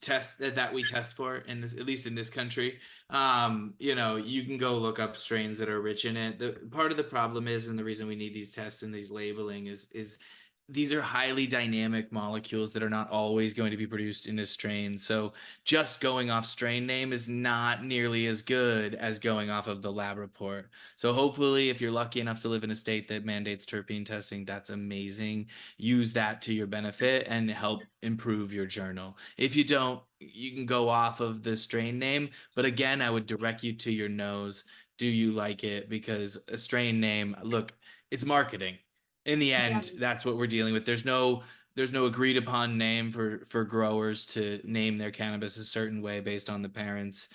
test that we test for in this, at least in this country. You can go look up strains that are rich in it. The part of the problem is, and the reason we need these tests and these labeling is these are highly dynamic molecules that are not always going to be produced in a strain. So just going off strain name is not nearly as good as going off of the lab report. So hopefully, if you're lucky enough to live in a state that mandates terpene testing, that's amazing. Use that to your benefit and help improve your journal. If you don't, you can go off of the strain name. But again, I would direct you to your nose. Do you like it? Because a strain name, look, it's marketing. In the end, that's what we're dealing with. There's no agreed upon name for growers to name their cannabis a certain way based on the parents,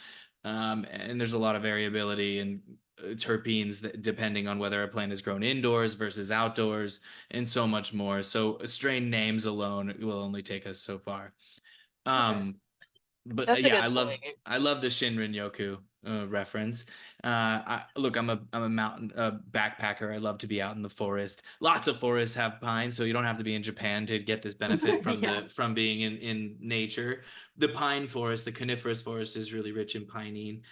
and there's a lot of variability in terpenes that, depending on whether a plant is grown indoors versus outdoors, and so much more. So strain names alone will only take us so far. But that's a yeah, good point. I love the Shinrin Yoku reference. I'm a mountain backpacker. I love to be out in the forest. Lots of forests have pine, so you don't have to be in Japan to get this benefit from from being in nature. The pine forest, the coniferous forest, is really rich in pinene.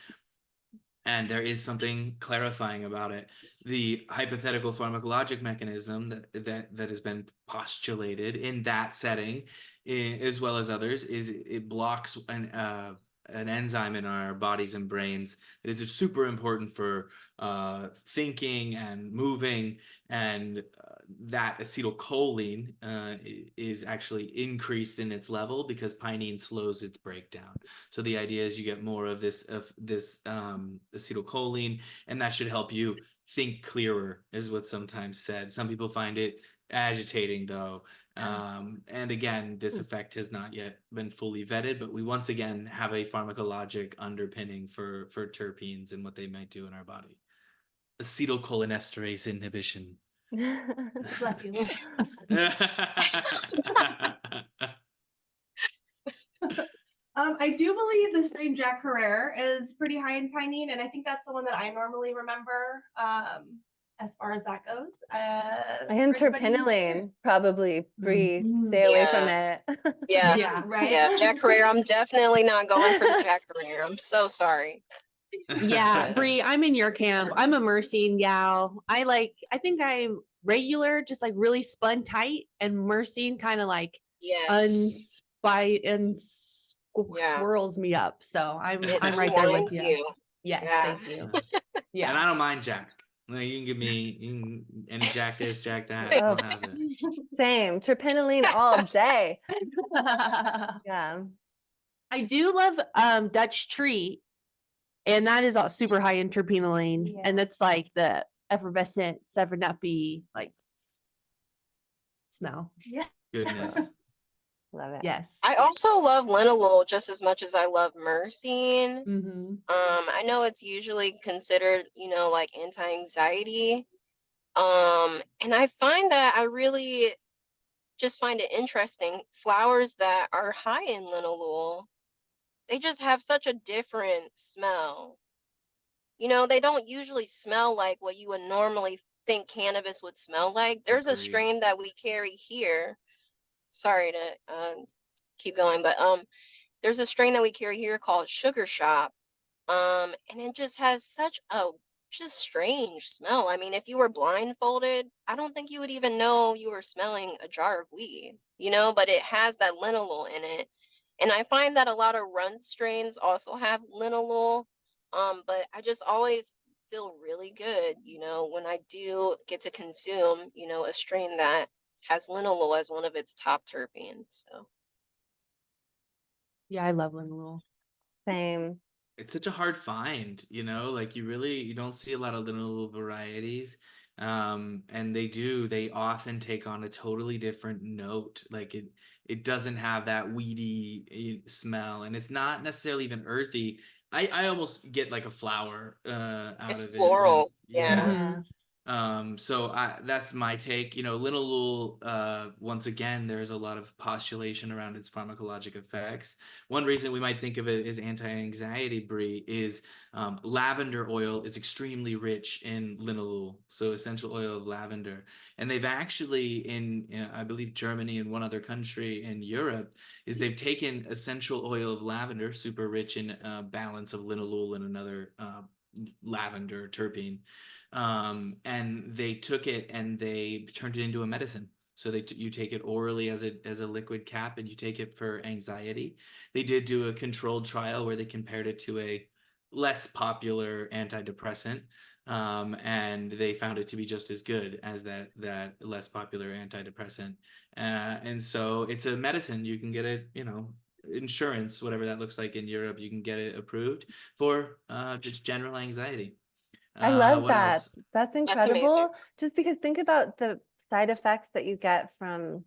And there is something clarifying about it. The hypothetical pharmacologic mechanism that has been postulated in that setting, as well as others, is it blocks an enzyme in our bodies and brains that is super important for thinking and moving, and that acetylcholine is actually increased in its level because pinene slows its breakdown. So the idea is you get more of this acetylcholine, and that should help you think clearer, is what's sometimes said. Some people find it agitating, though. And again, this effect has not yet been fully vetted, but we once again have a pharmacologic underpinning for terpenes and what they might do in our body. Acetylcholinesterase inhibition. Bless you. I do believe the strain Jack Herrera is pretty high in pinene, and I think that's the one that I normally remember as far as that goes. And terpenylene, probably. Bree, stay away from it. Yeah, right. Yeah, Jack Herrera. I'm definitely not going for the Jack Herrera. I'm so sorry. Yeah, Bree, I'm in your camp. I'm a myrcene gal. I think I'm regular, just like really spun tight, and myrcene kind of like Yes. swirls me up. So I'm It right there with unwinds you. Yes, Yeah. thank you. Yeah. And I don't mind Jack. Like, you can give me any Jack this, Jack that. Oh, I'll have it. Same. Terpenylene all day. Yeah. I do love Dutch treat. and that is all super high in terpenoline, Yeah. and that's like the effervescent 7-uppy like smell. Yeah. Goodness. Love it. Yes. I also love linalool just as much as I love myrcene. Mm-hmm. I know it's usually considered, like anti-anxiety. And I find that I really just find it interesting. Flowers that are high in linalool, they just have such a different smell. They don't usually smell like what you would normally think cannabis would smell like. There's a Agreed. strain that we carry here. Sorry to keep going, but there's a strain that we carry here called Sugar Shop. And it just has such a just strange smell. I mean, if you were blindfolded, I don't think you would even know you were smelling a jar of weed, but it has that linalool in it. And I find that a lot of run strains also have linalool. But I just always feel really good, when I do get to consume, a strain that has linalool as one of its top terpenes. So Yeah, I love linalool. Same. It's such a hard find, like you don't see a lot of little varieties. And they often take on a totally different note. Like it doesn't have that weedy smell, and it's not necessarily even earthy. I almost get like a flower out it's of it. floral. Yeah. Yeah. So that's my take. Linalool, once again, there's a lot of postulation around its pharmacologic effects. One reason we might think of it as anti-anxiety, Bree, is lavender oil is extremely rich in linalool, so essential oil of lavender. And they've actually, I believe Germany and one other country in Europe, they've taken essential oil of lavender, super rich in balance of linalool and another lavender terpene, and they took it and they turned it into a medicine. So you take it orally as a liquid cap, and you take it for anxiety. They did do a controlled trial where they compared it to a less popular antidepressant, and they found it to be just as good as that less popular antidepressant. And so it's a medicine. You can get it, insurance, whatever that looks like in Europe. You can get it approved for just general anxiety. I love What that. else? That's amazing. incredible. Just because think about the side effects that you get from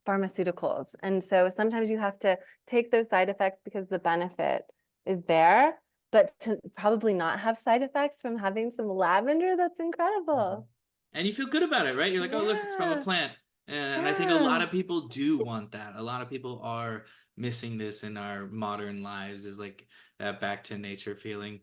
pharmaceuticals. And so sometimes you have to take those side effects because the benefit is there, but to probably not have side effects from having some lavender, that's incredible. And you feel good about it, right? You're like, oh, look, it's from a Yeah. plant. And I think a lot Yeah. of people do want that. A lot of people are missing this in our modern lives, is like that back to nature feeling.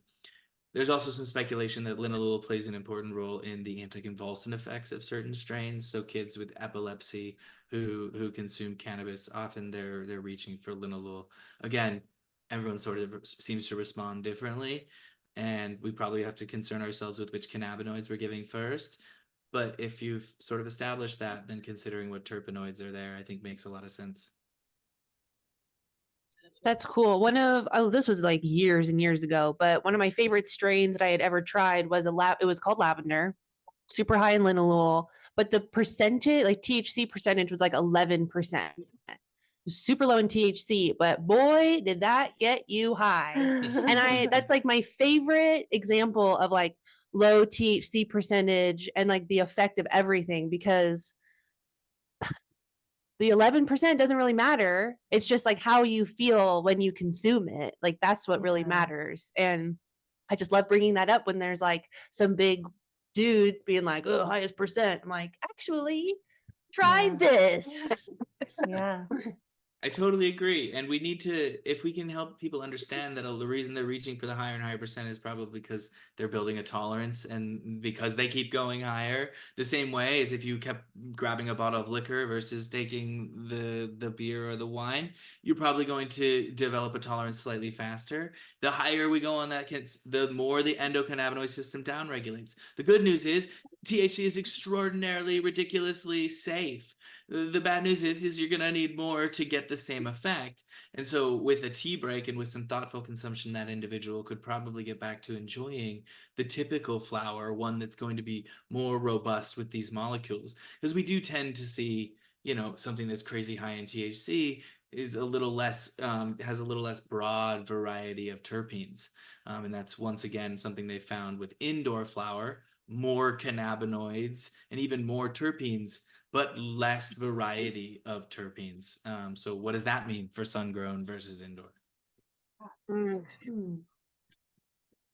There's also some speculation that linalool plays an important role in the anticonvulsant effects of certain strains. So kids with epilepsy who consume cannabis, often they're reaching for linalool. Again, everyone sort of seems to respond differently, and we probably have to concern ourselves with which cannabinoids we're giving first. But if you've sort of established that, then considering what terpenoids are there, I think makes a lot of sense. That's cool. This was like years and years ago, but one of my favorite strains that I had ever tried was it was called lavender, super high in linalool, but the percentage, like THC percentage, was like 11%. Super low in THC, but boy, did that get you high. And that's like my favorite example of like low THC percentage and like the effect of everything, because the 11% doesn't really matter. It's just like how you feel when you consume it. Like that's what really Yeah. matters. And I just love bringing that up when there's like some big dude being like, oh, highest percent. I'm like, actually, try Yeah. this. Yeah. I totally agree. And we need to, if we can help people understand that the reason they're reaching for the higher and higher percent is probably because they're building a tolerance and because they keep going higher. The same way as if you kept grabbing a bottle of liquor versus taking the beer or the wine, you're probably going to develop a tolerance slightly faster. The higher we go on that, the more the endocannabinoid system downregulates. The good news is THC is extraordinarily, ridiculously safe. The bad news is you're going to need more to get the same effect. And so with a tea break and with some thoughtful consumption, that individual could probably get back to enjoying the typical flower, one that's going to be more robust with these molecules. Because we do tend to see, something that's crazy high in THC is a little less has a little less broad variety of terpenes, and that's once again something they found with indoor flower, more cannabinoids and even more terpenes, but less variety of terpenes. So what does that mean for sun grown versus indoor? Mm.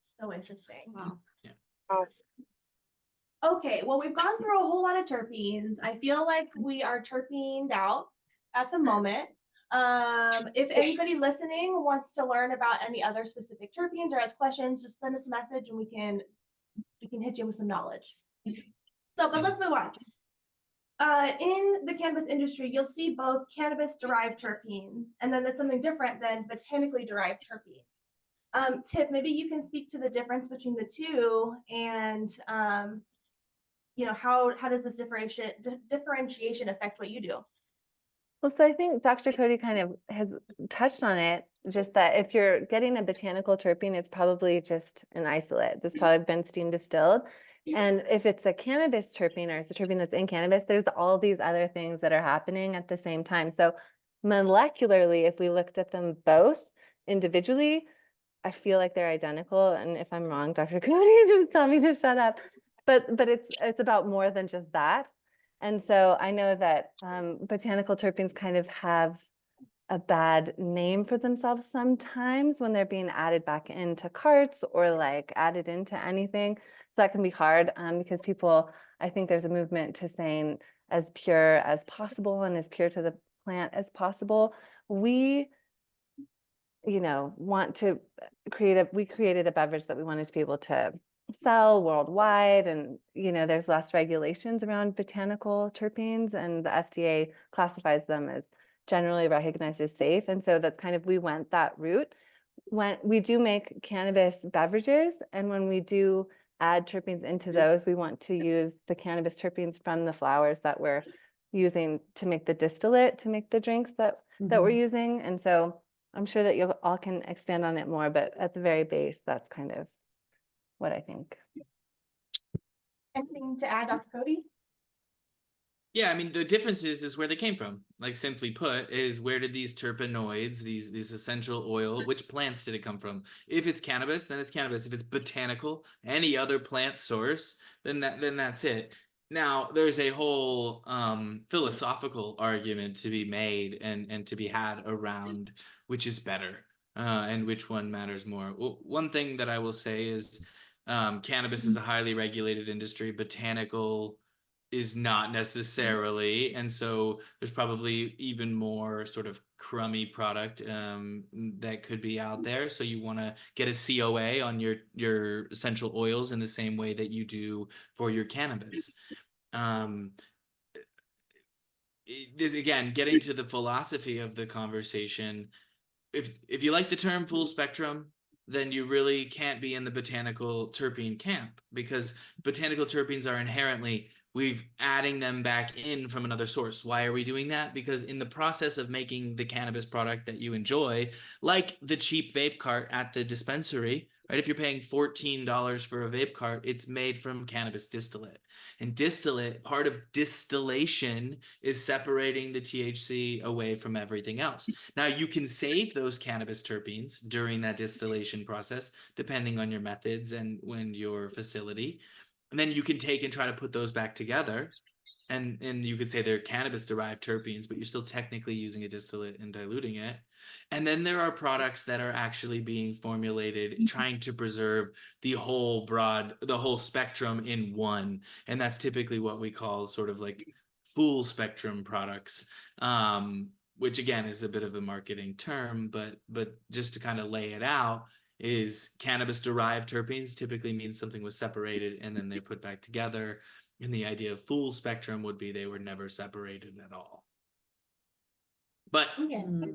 So interesting. Wow. Yeah. Oh. Okay, well, we've gone through a whole lot of terpenes. I feel like we are terpened out at the moment. If anybody listening wants to learn about any other specific terpenes or has questions, just send us a message and we can hit you with some knowledge. So, but let's move on. In the cannabis industry, you'll see both cannabis-derived terpenes, and then that's something different than botanically derived terpenes. Tiff, maybe you can speak to the difference between the two, and how does this differentiation affect what you do? Well, so I think Dr. Codi kind of has touched on it, just that if you're getting a botanical terpene, it's probably just an isolate. This probably been steam distilled. And if it's a cannabis terpene or it's a terpene that's in cannabis, there's all these other things that are happening at the same time. So molecularly, if we looked at them both individually, I feel like they're identical. And if I'm wrong, Dr. Codi, just tell me to shut up. But it's about more than just that. And so I know that botanical terpenes kind of have a bad name for themselves sometimes when they're being added back into carts or like added into anything. So that can be hard because people, I think there's a movement to saying as pure as possible and as pure to the plant as possible. We, want to we created a beverage that we wanted to be able to sell worldwide, and there's less regulations around botanical terpenes, and the FDA classifies them as generally recognized as safe, and so that's kind of, we went that route. When we do make cannabis beverages, and when we do add terpenes into those, we want to use the cannabis terpenes from the flowers that we're using to make the distillate, to make the drinks that we're using. And so I'm sure that you all can expand on it more, but at the very base, that's kind of what I think. Anything to add, Dr. Codi? Yeah, I mean, the difference is where they came from. Like, simply put, is where did these terpenoids, these essential oil, which plants did it come from? If it's cannabis, then it's cannabis. If it's botanical, any other plant source, then that's it. Now, there's a whole philosophical argument to be made and to be had around which is better and which one matters more. Well, one thing that I will say is cannabis is a highly regulated industry. Botanical is not necessarily, and so there's probably even more sort of crummy product that could be out there. So you want to get a COA on your essential oils in the same way that you do for your cannabis. This, again, getting to the philosophy of the conversation, if you like the term full spectrum, then you really can't be in the botanical terpene camp, because botanical terpenes are inherently, we've adding them back in from another source. Why are we doing that? Because in the process of making the cannabis product that you enjoy, like the cheap vape cart at the dispensary, right? If you're paying $14 for a vape cart, it's made from cannabis distillate. And distillate, part of distillation is separating the THC away from everything else. Now, you can save those cannabis terpenes during that distillation process, depending on your methods and when your facility. And then you can take and try to put those back together. And you could say they're cannabis-derived terpenes, but you're still technically using a distillate and diluting it. And then there are products that are actually being formulated, trying to preserve the whole spectrum in one. And that's typically what we call sort of like full spectrum products, which again is a bit of a marketing term, but just to kind of lay it out, is cannabis-derived terpenes typically means something was separated and then they put back together. And the idea of full spectrum would be they were never separated at all. But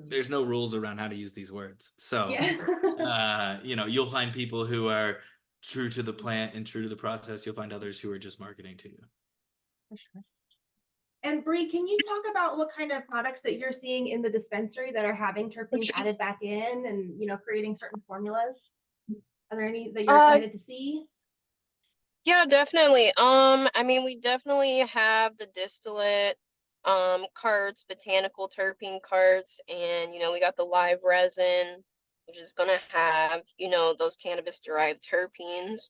there's no rules around how to use these words. So, you'll find people who are true to the plant and true to the process. You'll find others who are just marketing to you. For sure. And Bree, can you talk about what kind of products that you're seeing in the dispensary that are having terpenes added back in and, creating certain formulas? Are there any that you're excited to see? Yeah, definitely. I mean, we definitely have the distillate carts, botanical terpene carts, and we got the live resin, which is gonna have those cannabis derived terpenes.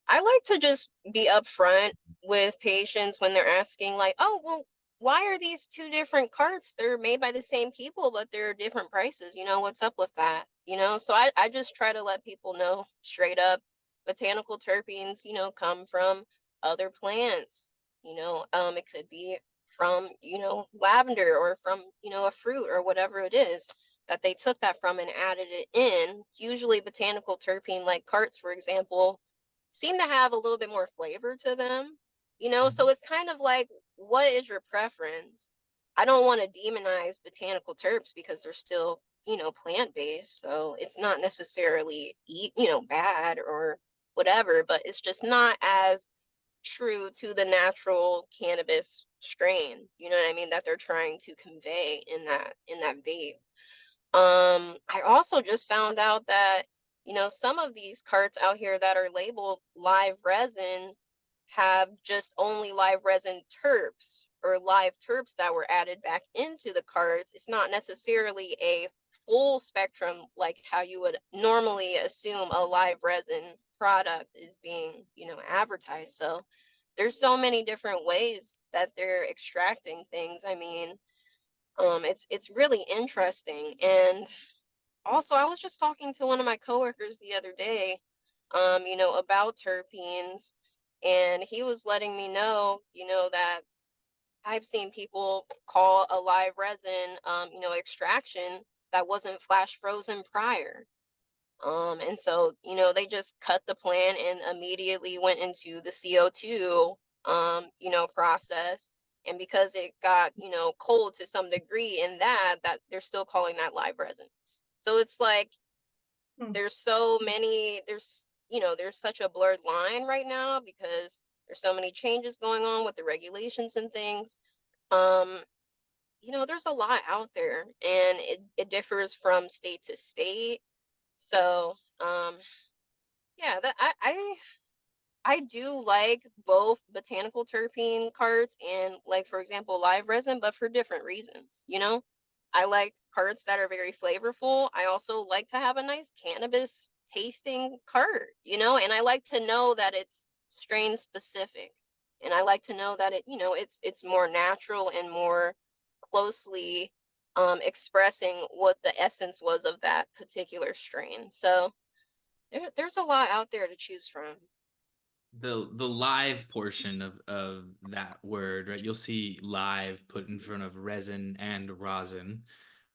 I like to just be upfront with patients when they're asking, like, oh, well, why are these two different carts? They're made by the same people, but they're different prices. What's up with that? So I just try to let people know straight up, botanical terpenes, come from other plants. It could be from, lavender, or from, a fruit, or whatever it is that they took that from and added it in. Usually botanical terpene, like carts, for example, seem to have a little bit more flavor to them, so it's kind of like, what is your preference? I don't want to demonize botanical terps because they're still, plant-based, so it's not necessarily bad or whatever, but it's just not as true to the natural cannabis strain, you know what I mean, that they're trying to convey in that vape. I also just found out that, some of these carts out here that are labeled live resin have just only live resin terps, or live terps that were added back into the carts. It's not necessarily a full spectrum like how you would normally assume a live resin product is being, advertised. So there's so many different ways that they're extracting things. I mean, it's really interesting. And also, I was just talking to one of my coworkers the other day, about terpenes, and he was letting me know, that I've seen people call a live resin, extraction that wasn't flash frozen prior. And so, they just cut the plant and immediately went into the CO2, process. And because it got, cold to some degree in that they're still calling that live resin. So it's like, there's so many, there's such a blurred line right now because there's so many changes going on with the regulations and things. There's a lot out there, and it differs from state to state. So, yeah, I do like both botanical terpene carts and, like, for example, live resin, but for different reasons. I like carts that are very flavorful. I also like to have a nice cannabis tasting cart, and I like to know that it's strain specific. And I like to know that it's more natural and more closely expressing what the essence was of that particular strain. So there's a lot out there to choose from. The live portion of that word, right? You'll see live put in front of resin and rosin.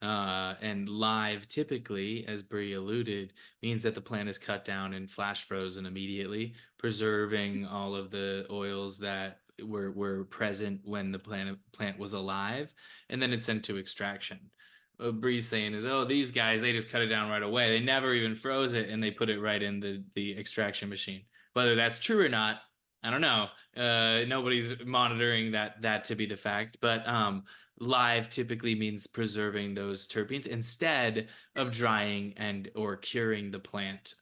And live typically, as Bree alluded, means that the plant is cut down and flash frozen immediately, preserving all of the oils that were present when the plant was alive, and then it's sent to extraction. What Bree's saying is, oh, these guys, they just cut it down right away. They never even froze it, and they put it right in the extraction machine. Whether that's true or not, I don't know. Nobody's monitoring that to be the fact, but live typically means preserving those terpenes instead of drying and or curing the plant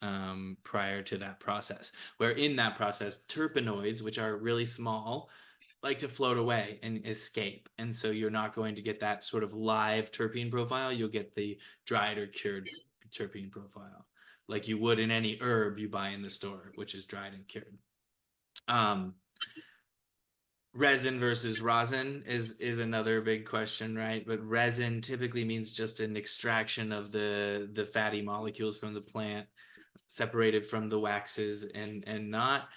prior to that process. Where in that process, terpenoids, which are really small, like to float away and escape. And so you're not going to get that sort of live terpene profile. You'll get the dried or cured terpene profile, like you would in any herb you buy in the store, which is dried and cured. Resin versus rosin is another big question, right? But resin typically means just an extraction of the fatty molecules from the plant, separated from the waxes and not.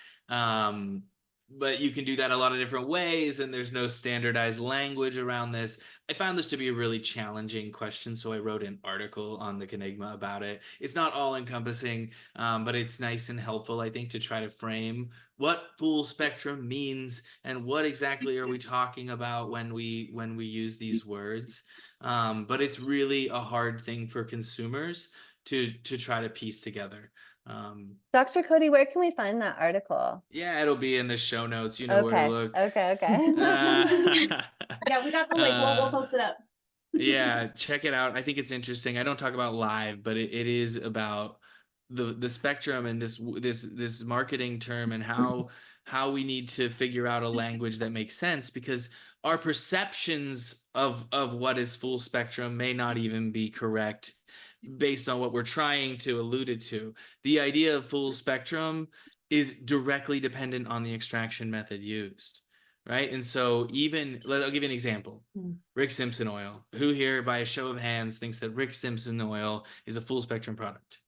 But you can do that a lot of different ways, and there's no standardized language around this. I found this to be a really challenging question, so I wrote an article on the Kenigma about it. It's not all encompassing, but it's nice and helpful, I think, to try to frame what full spectrum means and what exactly are we talking about when we use these words. But it's really a hard thing for consumers to try to piece together. Dr. Codi, where can we find that article? Yeah, it'll be in the show notes. You know where to look. Okay. Yeah, we got the link. We'll post it up. Yeah, check it out. I think it's interesting. I don't talk about live, but it is about the spectrum and this marketing term and how we need to figure out a language that makes sense, because our perceptions of what is full spectrum may not even be correct based on what we're trying to allude to. The idea of full spectrum is directly dependent on the extraction method used, right? And so I'll give you an example. Rick Simpson oil. Who here, by a show of hands, thinks that Rick Simpson oil is a full spectrum product?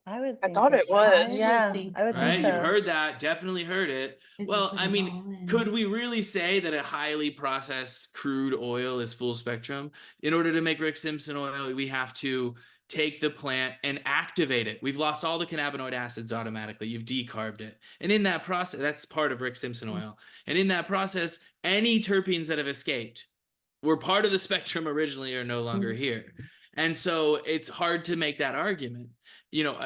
I would I think thought it was. Yeah, think I would so. Right? think You've so. heard that, definitely heard it. Is Well, put I it mean, all in. could we really say that a highly processed crude oil is full spectrum? In order to make Rick Simpson oil, we have to take the plant and activate it. We've lost all the cannabinoid acids automatically. You've decarbed it. And in that process, that's part of Rick Simpson oil. And in that process, any terpenes that have escaped were part of the spectrum originally are no longer here. And so it's hard to make that argument. You know,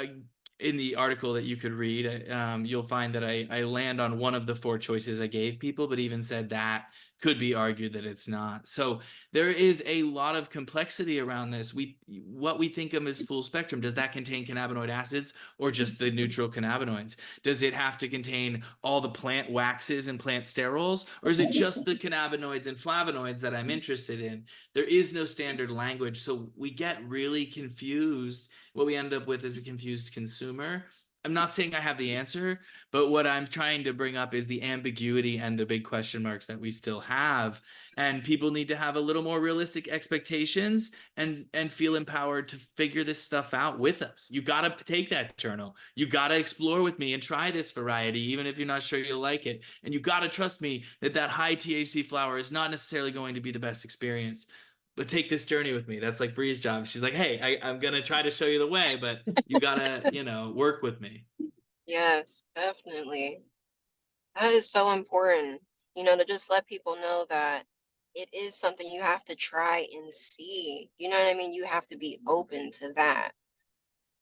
in the article that you could read, you'll find that I land on one of the 4 choices I gave people, but even said that could be argued that it's not. So there is a lot of complexity around this. What we think of as full spectrum, does that contain cannabinoid acids or just the neutral cannabinoids? Does it have to contain all the plant waxes and plant sterols, or is it just the cannabinoids and flavonoids that I'm interested in? There is no standard language, so we get really confused. What we end up with is a confused consumer. I'm not saying I have the answer, but what I'm trying to bring up is the ambiguity and the big question marks that we still have. And people need to have a little more realistic expectations and feel empowered to figure this stuff out with us. You got to take that journal. You got to explore with me and try this variety, even if you're not sure you'll like it. And you got to trust me that high THC flower is not necessarily going to be the best experience. But take this journey with me. That's like Bree's job. She's like, hey, I'm going to try to show you the way, but you got to, work with me. Yes, definitely. That is so important, to just let people know that it is something you have to try and see. You know what I mean? You have to be open to that.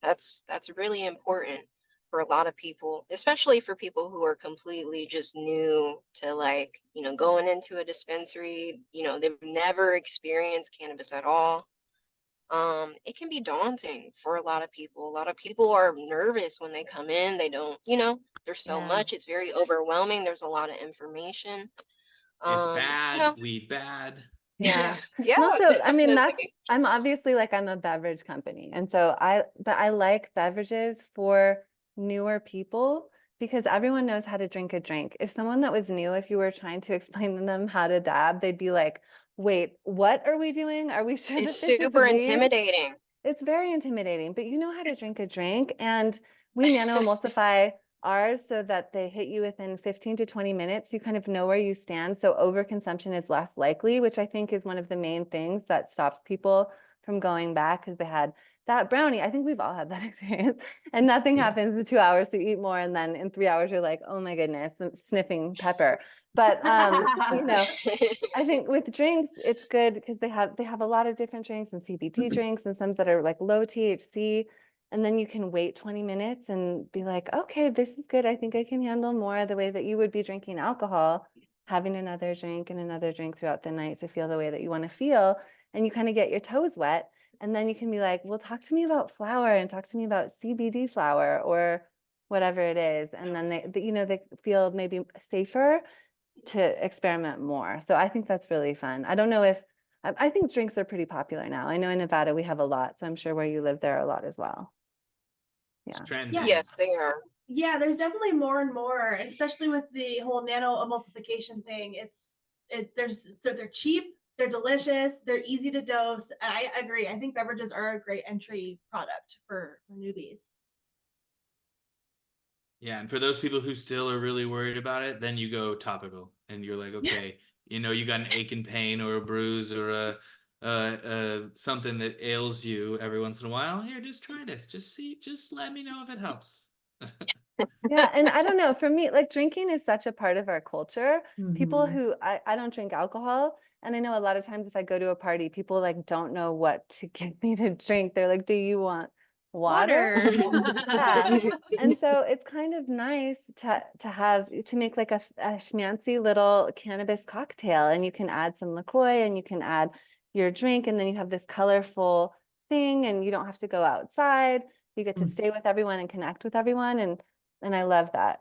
That's really important for a lot of people, especially for people who are completely just new to going into a dispensary, they've never experienced cannabis at all. It can be daunting for a lot of people. A lot of people are nervous when they come in. They don't, there's so much, it's very overwhelming. There's a lot of information. It's bad, weed bad. Yeah. Yeah. And also, I mean, definitely. I'm obviously I'm a beverage company. And so but I like beverages for newer people because everyone knows how to drink a drink. If someone that was new, if you were trying to explain to them how to dab, they'd be like, wait, what are we doing? Are we sure It's that this is super weed? intimidating. It's very intimidating, but you know how to drink a drink. And we nano emulsify ours so that they hit you within 15 to 20 minutes. You kind of know where you stand. So overconsumption is less likely, which I think is one of the main things that stops people from going back because they had that brownie. I think we've all had that experience. And nothing happens in 2 hours. So you eat more. And then in 3 hours, you're like, oh my goodness, I'm sniffing pepper. But, I think with drinks, it's good because they have a lot of different drinks and CBD drinks and some that are like low THC. And then you can wait 20 minutes and be like, okay, this is good. I think I can handle more the way that you would be drinking alcohol, having another drink and another drink throughout the night to feel the way that you want to feel. And you kind of get your toes wet. And then you can be like, well, talk to me about flower and talk to me about CBD flower or whatever it is. And then they feel maybe safer to experiment more. So I think that's really fun. I don't know if, I think drinks are pretty popular now. I know in Nevada we have a lot, so I'm sure where you live there are a lot as well. It's Yeah. trendy. Yeah. Yes, they are. Yeah, there's definitely more and more, and especially with the whole nano emulsification thing. They're cheap, they're delicious, they're easy to dose. And I agree. I think beverages are a great entry product for newbies. Yeah, and for those people who still are really worried about it, then you go topical, and you're like, okay, you got an ache and pain or a bruise or a something that ails you every once in a while. Here, just try this. Just let me know if it helps. Yeah. And I don't know, for me, drinking is such a part of our culture. People Mhm. who, I don't drink alcohol. And I know a lot of times if I go to a party, people don't know what to give me to drink. They're like, do you want water? Yeah. And so it's kind of nice to make a schmancy little cannabis cocktail, and you can add some LaCroix and you can add your drink, and then you have this colorful thing, and you don't have to go outside. You get to stay with everyone and connect with everyone, and I love that.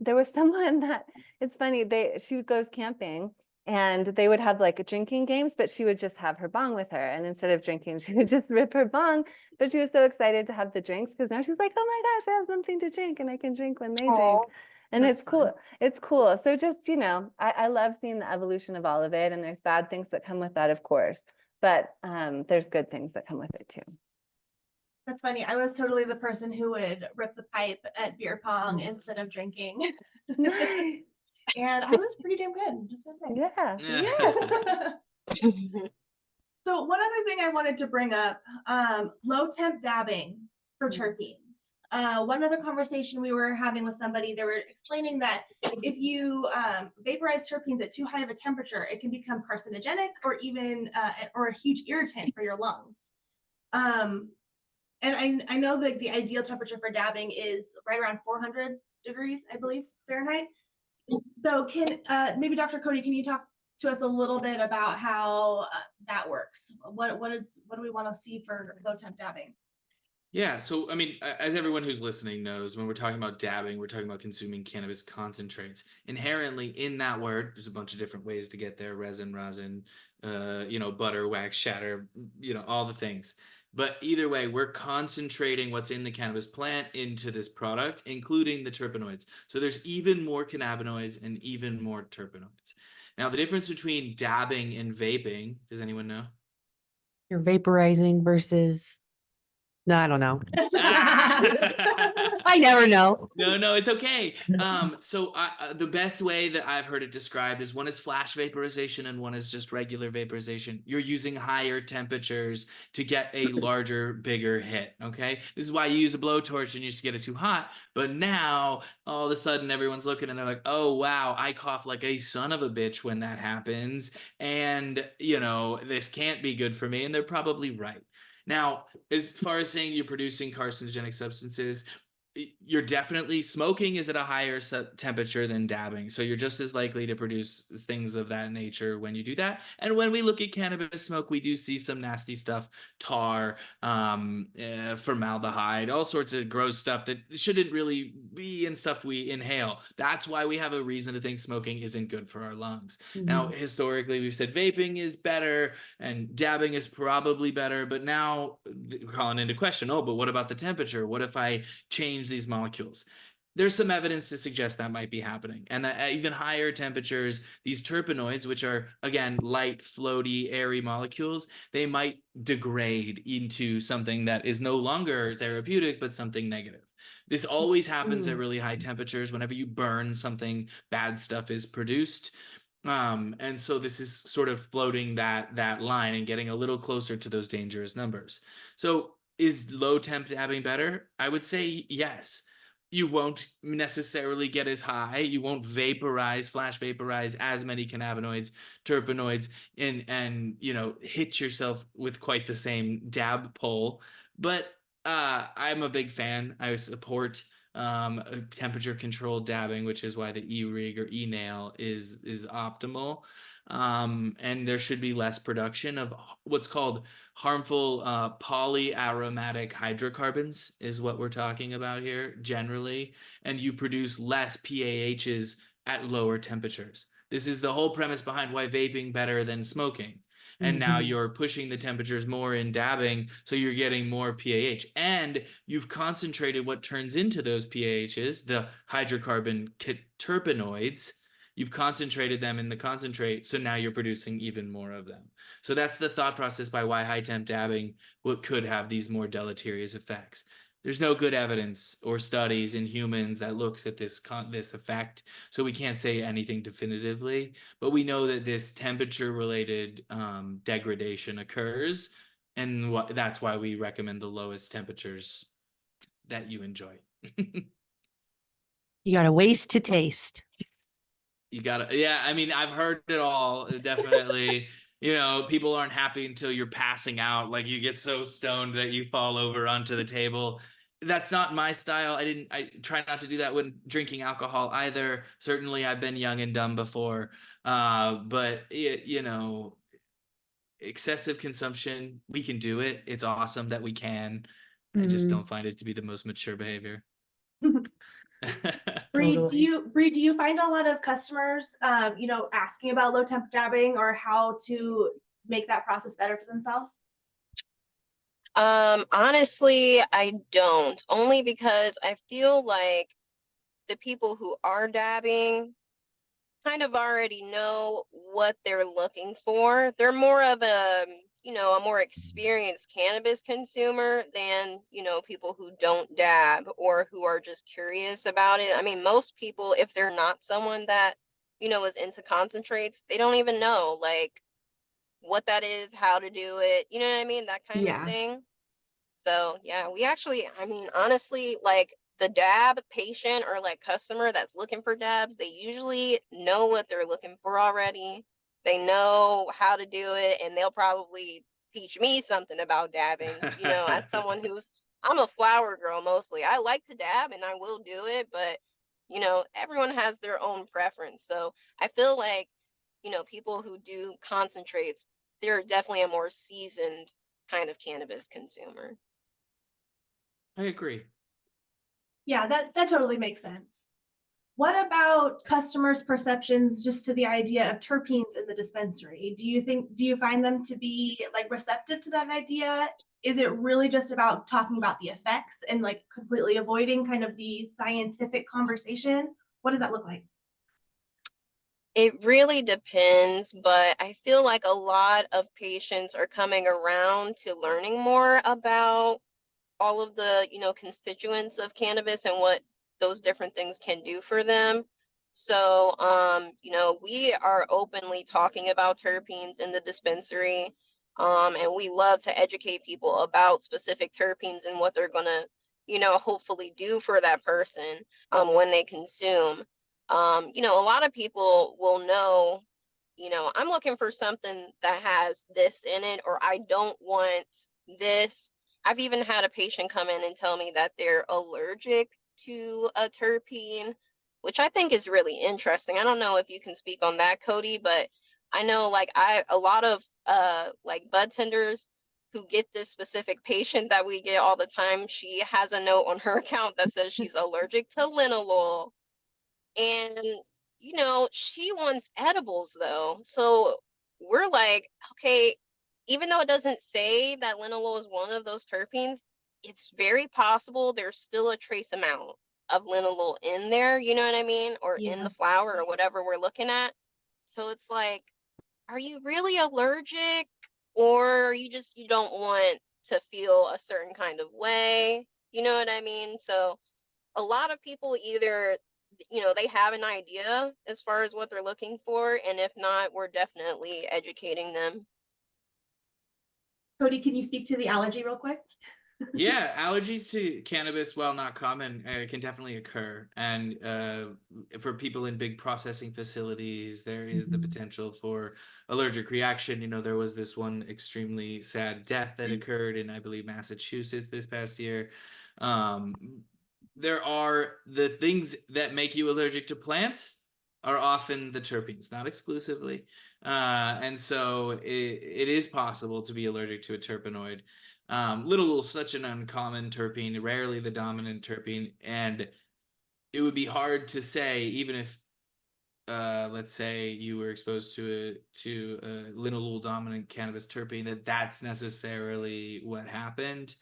there was someone that it's funny, she goes camping and they would have like drinking games, but she would just have her bong with her. And instead of drinking, she would just rip her bong. But she was so excited to have the drinks because now she's like, oh my gosh, I have something to drink and I can drink when they drink. Aw. And That's it's cool. fun. It's cool. So just, I love seeing the evolution of all of it. And there's bad things that come with that, of course. But there's good things that come with it too. That's funny. I was totally the person who would rip the pipe at beer pong instead of drinking. Nice. And I was pretty damn good. I'm just gonna say. Yeah. So one other thing I wanted to bring up, low temp dabbing for terpenes. One other conversation we were having with somebody, they were explaining that if you vaporize terpenes at too high of a temperature, it can become carcinogenic or even or a huge irritant for your lungs. And I know that the ideal temperature for dabbing is right around 400 degrees, I believe, Fahrenheit. So maybe Dr. Codi, can you talk to us a little bit about how that works? What do we want to see for low temp dabbing? Yeah, so I mean, as everyone who's listening knows, when we're talking about dabbing, we're talking about consuming cannabis concentrates. Inherently in that word, there's a bunch of different ways to get there: resin, rosin, butter, wax, shatter, all the things. But either way, we're concentrating what's in the cannabis plant into this product, including the terpenoids. So there's even more cannabinoids and even more terpenoids. Now, the difference between dabbing and vaping, does anyone know? You're vaporizing versus. No, I don't know. I never know. No, it's okay. So the best way that I've heard it described is one is flash vaporization and one is just regular vaporization. You're using higher temperatures to get a larger, bigger hit. Okay, this is why you use a blowtorch and you just get it too hot. But now all of a sudden everyone's looking and they're like, oh wow, I cough like a son of a bitch when that happens, and this can't be good for me, and they're probably right. Now, as far as saying you're producing carcinogenic substances, you're definitely smoking is at a higher temperature than dabbing. So you're just as likely to produce things of that nature when you do that. And when we look at cannabis smoke, we do see some nasty stuff, tar, formaldehyde, all sorts of gross stuff that shouldn't really be in stuff we inhale. That's why we have a reason to think smoking isn't good for our lungs. Mm-hmm. Now, historically, we've said vaping is better and dabbing is probably better, but now we're calling into question, oh, but what about the temperature? What if I change these molecules? There's some evidence to suggest that might be happening, and that at even higher temperatures, these terpenoids, which are again light, floaty, airy molecules, they might degrade into something that is no longer therapeutic but something negative. This always happens at really high temperatures. Whenever you burn something, bad stuff is produced. And so this is sort of floating that line and getting a little closer to those dangerous numbers. So is low temp dabbing better? I would say yes. You won't necessarily get as high. You won't flash vaporize as many cannabinoids, terpenoids, and hit yourself with quite the same dab pull. But I'm a big fan. I support temperature controlled dabbing, which is why the e-rig or e-nail is optimal. And there should be less production of what's called harmful polyaromatic hydrocarbons is what we're talking about here generally, and you produce less PAHs at lower temperatures. This is the whole premise behind why vaping better than smoking. And now you're pushing the temperatures more in dabbing, so you're getting more PAH. And you've concentrated what turns into those PAHs, the hydrocarbon terpenoids. You've concentrated them in the concentrate, so now you're producing even more of them. So that's the thought process by why high temp dabbing could have these more deleterious effects. There's no good evidence or studies in humans that looks at this effect, so we can't say anything definitively. But we know that this temperature-related degradation occurs, and that's why we recommend the lowest temperatures that you enjoy. You got to waste to taste. You gotta, yeah. I mean, I've heard it all. Definitely, people aren't happy until you're passing out. Like you get so stoned that you fall over onto the table. That's not my style. I try not to do that when drinking alcohol either. Certainly, I've been young and dumb before. But excessive consumption, we can do it. It's awesome that we can. I just don't find it to be the most mature behavior. Bree, Totally. do you find a lot of customers, asking about low temp dabbing or how to make that process better for themselves? Honestly, I don't. Only because I feel like the people who are dabbing kind of already know what they're looking for. They're more of a more experienced cannabis consumer than, people who don't dab or who are just curious about it. I mean, most people, if they're not someone that, is into concentrates, they don't even know like what that is, how to do it, you know what I mean? That kind of Yeah. thing. So yeah, we actually, I mean, honestly, like the dab patient or like customer that's looking for dabs, they usually know what they're looking for already. They know how to do it, and they'll probably teach me something about dabbing. As someone I'm a flower girl mostly. I like to dab and I will do it, but everyone has their own preference. So I feel like, people who do concentrates, they're definitely a more seasoned kind of cannabis consumer. I agree. Yeah, that totally makes sense. What about customers' perceptions just to the idea of terpenes in the dispensary? Do you find them to be like receptive to that idea? Is it really just about talking about the effects and like completely avoiding kind of the scientific conversation? What does that look like? It really depends, but I feel like a lot of patients are coming around to learning more about all of the, constituents of cannabis and what those different things can do for them. So, we are openly talking about terpenes in the dispensary, and we love to educate people about specific terpenes and what they're gonna, hopefully do for that person, when they consume. A lot of people will know, I'm looking for something that has this in it, or I don't want this. I've even had a patient come in and tell me that they're allergic to a terpene, which I think is really interesting. I don't know if you can speak on that, Cody, but I know like a lot of like budtenders who get this specific patient that we get all the time, she has a note on her account that says she's allergic to linalool. And she wants edibles though. So we're like, okay, even though it doesn't say that linalool is one of those terpenes, it's very possible there's still a trace amount of linalool in there, you know what I mean? Or in Yeah. the flower or whatever we're looking at. So it's like, are you really allergic? Or you don't want to feel a certain kind of way? You know what I mean? So a lot of people either they have an idea as far as what they're looking for, and if not, we're definitely educating them. Cody, can you speak to the allergy real quick? Yeah, allergies to cannabis, while not common, can definitely occur. And for people in big processing facilities, there is the potential for allergic reaction. There was this one extremely sad death that occurred in, I believe, Massachusetts this past year. Um, there are the things that make you allergic to plants are often the terpenes, not exclusively. And so it is possible to be allergic to a terpenoid. Linalool is such an uncommon terpene, rarely the dominant terpene, and it would be hard to say, even if, let's say, you were exposed to a linalool dominant cannabis terpene, that's necessarily what happened.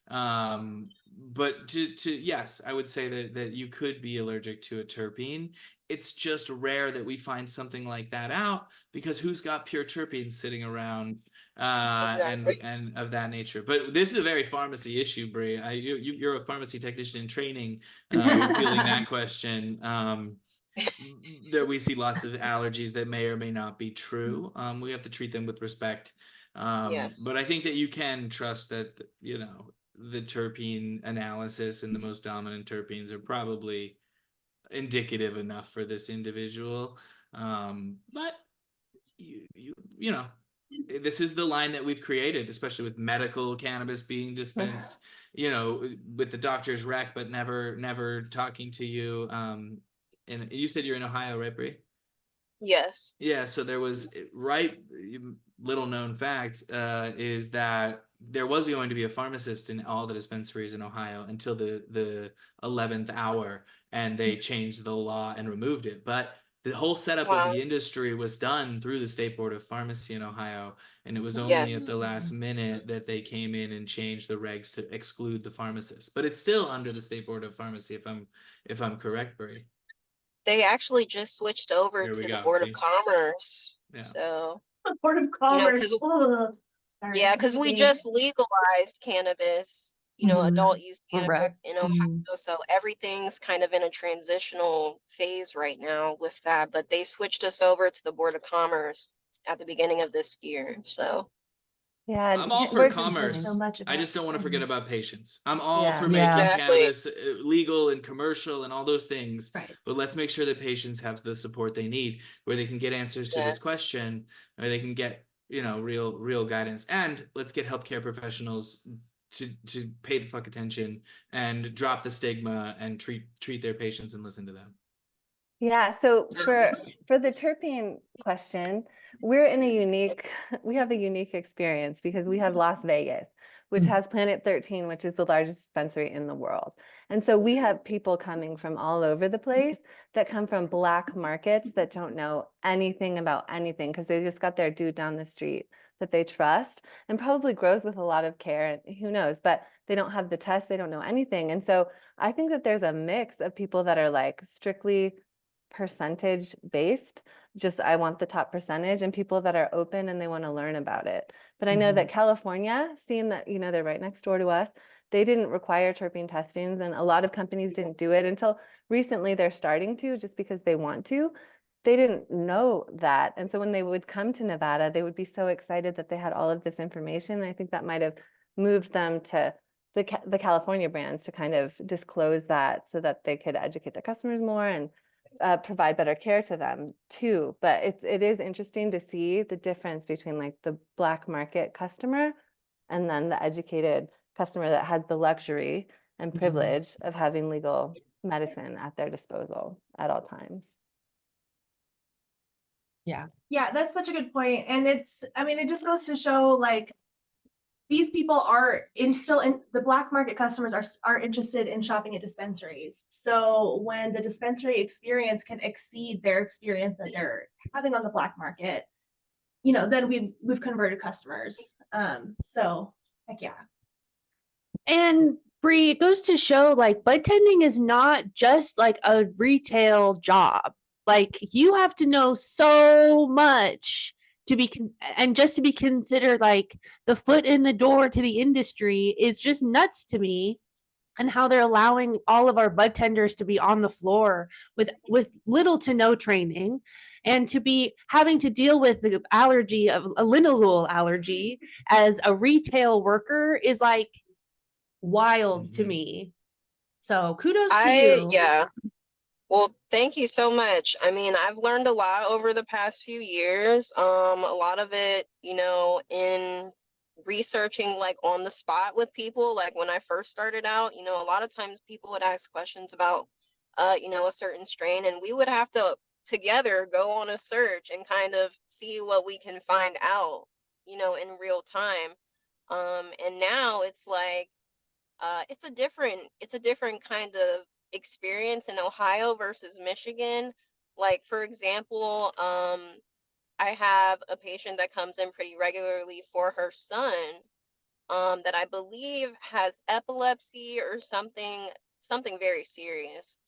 But yes, I would say that you could be allergic to a terpene. It's just rare that we find something like that out, because who's got pure terpenes sitting around Exactly. and of that nature. But this is a very pharmacy issue, Bree. You're a pharmacy technician in training. Feeling that question. There we see lots of allergies that may or may not be true. We have to treat them with respect. Yes. But I think that you can trust that, the terpene analysis and the most dominant terpenes are probably indicative enough for this individual. But you know, this is the line that we've created, especially with medical cannabis being dispensed, with the doctor's rec, but never talking to you. And you said you're in Ohio, right, Bree? Yes. Yeah, so there was, right, little known fact is that there was going to be a pharmacist in all the dispensaries in Ohio until the 11th hour, and they changed the law and removed it. But the whole setup of Wow. the industry was done through the State Board of Pharmacy in Ohio, and it was only at Yes. the last minute that they came in and changed the regs to exclude the pharmacists. But it's still under the State Board of Pharmacy, if I'm correct, Bree. They actually just switched over There we to the go. Board of See? Commerce. Yeah. So, Board of you know, Commerce. because Ugh. Sorry, yeah, because we anything. just legalized cannabis, adult use Correct. cannabis in Ohio. So everything's kind of in a transitional phase right now with that. But they switched us over to the Board of Commerce at the beginning of this year. So Yeah, I'm all for we're commerce. so much I about just don't want to forget Mhm. about patients. I'm all Yeah. for making Exactly. cannabis legal and commercial and all those things. Right. But let's make sure that patients have the support they need, where they can get answers to this Yes. question, or they can get, real guidance. And let's get healthcare professionals to pay the fuck attention and drop the stigma and treat their patients and listen to them. Yeah, so for the terpene question, we have a unique experience because we have Las Vegas, which has Planet 13, which is the largest dispensary in the world. And so we have people coming from all over the place that come from black markets that don't know anything about anything because they just got their dude down the street that they trust and probably grows with a lot of care, and who knows, but they don't have the test, they don't know anything. And so I think that there's a mix of people that are like strictly percentage based, just I want the top percentage, and people that are open and they want to learn about it. But I know that California, seeing that, they're right next door to us, they didn't require terpene testings, and a lot of companies didn't do it until recently. They're starting to, just because they want to. They didn't know that. And so when they would come to Nevada, they would be so excited that they had all of this information. And I think that might have moved them to the California brands to kind of disclose that so that they could educate their customers more and provide better care to them too. But it is interesting to see the difference between like the black market customer and then the educated customer that has the luxury and privilege of having legal medicine at their disposal at all times. Yeah. Yeah, that's such a good point. And it just goes to show like these people are still in the black market. Customers are interested in shopping at dispensaries. So when the dispensary experience can exceed their experience that they're having on the black market, then we've converted customers. So heck yeah. And Bree, it goes to show like bud tending is not just like a retail job. Like you have to know so much to be and just to be considered like the foot in the door to the industry is just nuts to me. And how they're allowing all of our bud tenders to be on the floor with little to no training, and to be having to deal with the allergy of a linalool allergy as a retail worker is like wild to me. So kudos to you. Yeah. Well, thank you so much. I mean, I've learned a lot over the past few years. A lot of it, in researching like on the spot with people. Like when I first started out, a lot of times people would ask questions about, a certain strain, and we would have to together go on a search and kind of see what we can find out, in real time. And now it's like, it's a different kind of experience in Ohio versus Michigan. Like, for example, I have a patient that comes in pretty regularly for her son, that I believe has epilepsy or something very serious.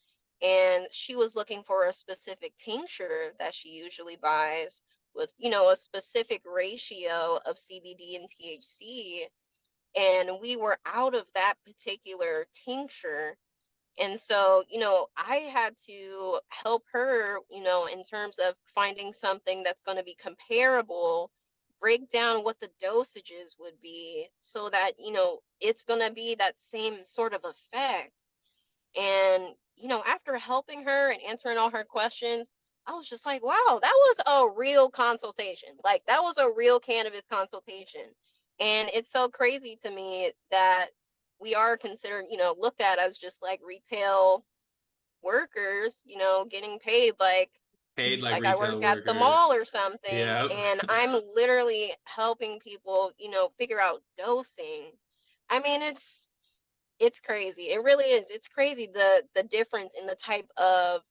And she was looking for a specific tincture that she usually buys with, a specific ratio of CBD and THC. And we were out of that particular tincture. And so, I had to help her, in terms of finding something that's going to be comparable, break down what the dosages would be so that, it's going to be that same sort of effect. And, after helping her and answering all her questions, I was just like, wow, that was a real consultation. Like, that was a real cannabis consultation. And it's so crazy to me that we are considered, looked at as just like retail workers, getting paid like I retail work at the workers. mall or something. Yep. And I'm literally helping people, figure out dosing. I mean, it's it's crazy. It really is. It's crazy the difference in the type of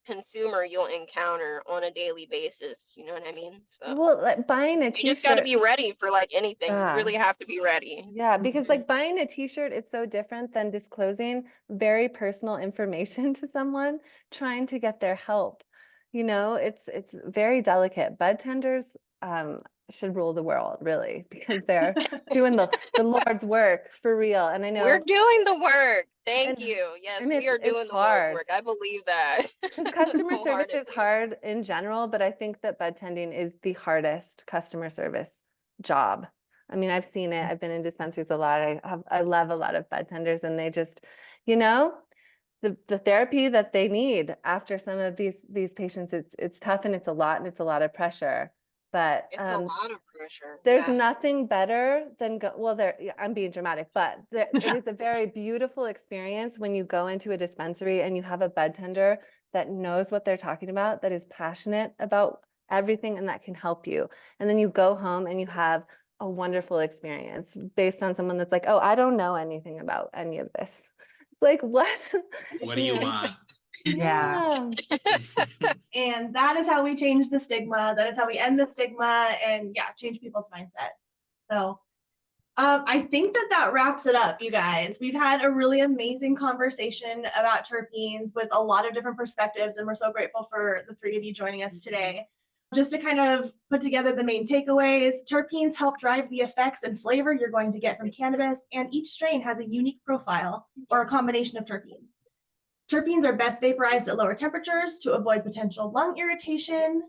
consumer you'll encounter on a daily basis. You know what I mean? So Well, like buying a you just got to t-shirt. be ready for like anything. You Yeah. really have to be ready. Yeah, because like buying a t-shirt is so different than disclosing very personal information to someone trying to get their help. You know, it's very delicate. Bud tenders should rule the world, really, because they're doing the Lord's work for real. And I We're know, doing the work. Thank and you. Yes, and we are it's doing the Lord's hard work. I believe that. because customer service is Wholeheartedly. hard in general, but I think that bud tending is the hardest customer service job. I mean, I've seen it. I've been in dispensaries a lot. I love a lot of bud tenders, and they just, you know, the therapy that they need after some of these patients, it's tough and it's a lot of pressure. But It's a lot of pressure. there's Yeah. nothing better than I'm being dramatic, but it is a very beautiful experience when you go into a dispensary and you have a bud tender that knows what they're talking about, that is passionate about everything and that can help you. And then you go home and you have a wonderful experience based on someone that's like, oh, I don't know anything about any of this. It's like, what? What do you want? Yeah. And that is how we change the stigma. That is how we end the stigma and change people's mindset. So I think that wraps it up, you guys. We've had a really amazing conversation about terpenes with a lot of different perspectives, and we're so grateful for the three of you joining us today. Just to kind of put together the main takeaways, terpenes help drive the effects and flavor you're going to get from cannabis, and each strain has a unique profile or a combination of terpenes. Terpenes are best vaporized at lower temperatures to avoid potential lung irritation,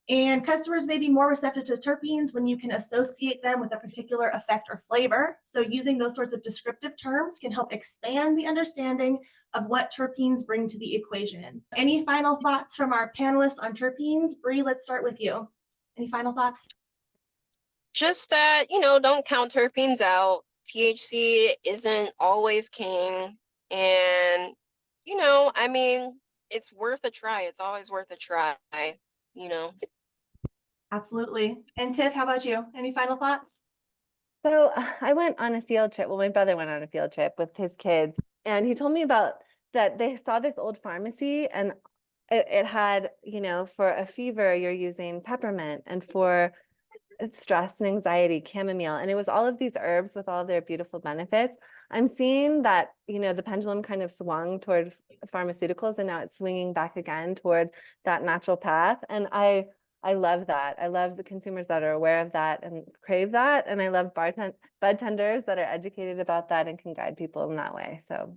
and customers may be more receptive to terpenes when you can associate them with a particular effect or flavor. So using those sorts of descriptive terms can help expand the understanding of what terpenes bring to the equation. Any final thoughts from our panelists on terpenes? Bree, let's start with you. Any final thoughts? Just that, don't count terpenes out. THC isn't always king. And, I mean, it's worth a try. It's always worth a try, Absolutely. And Tiff, how about you? Any final thoughts? So I went on a field trip. Well, my brother went on a field trip with his kids, and he told me about that they saw this old pharmacy, and it had, for a fever, you're using peppermint, and for stress and anxiety, chamomile, and it was all of these herbs with all their beautiful benefits. I'm seeing that, the pendulum kind of swung toward pharmaceuticals, and now it's swinging back again toward that natural path. And I love that. I love the consumers that are aware of that and crave that. And I love bud tenders that are educated about that and can guide people in that way. So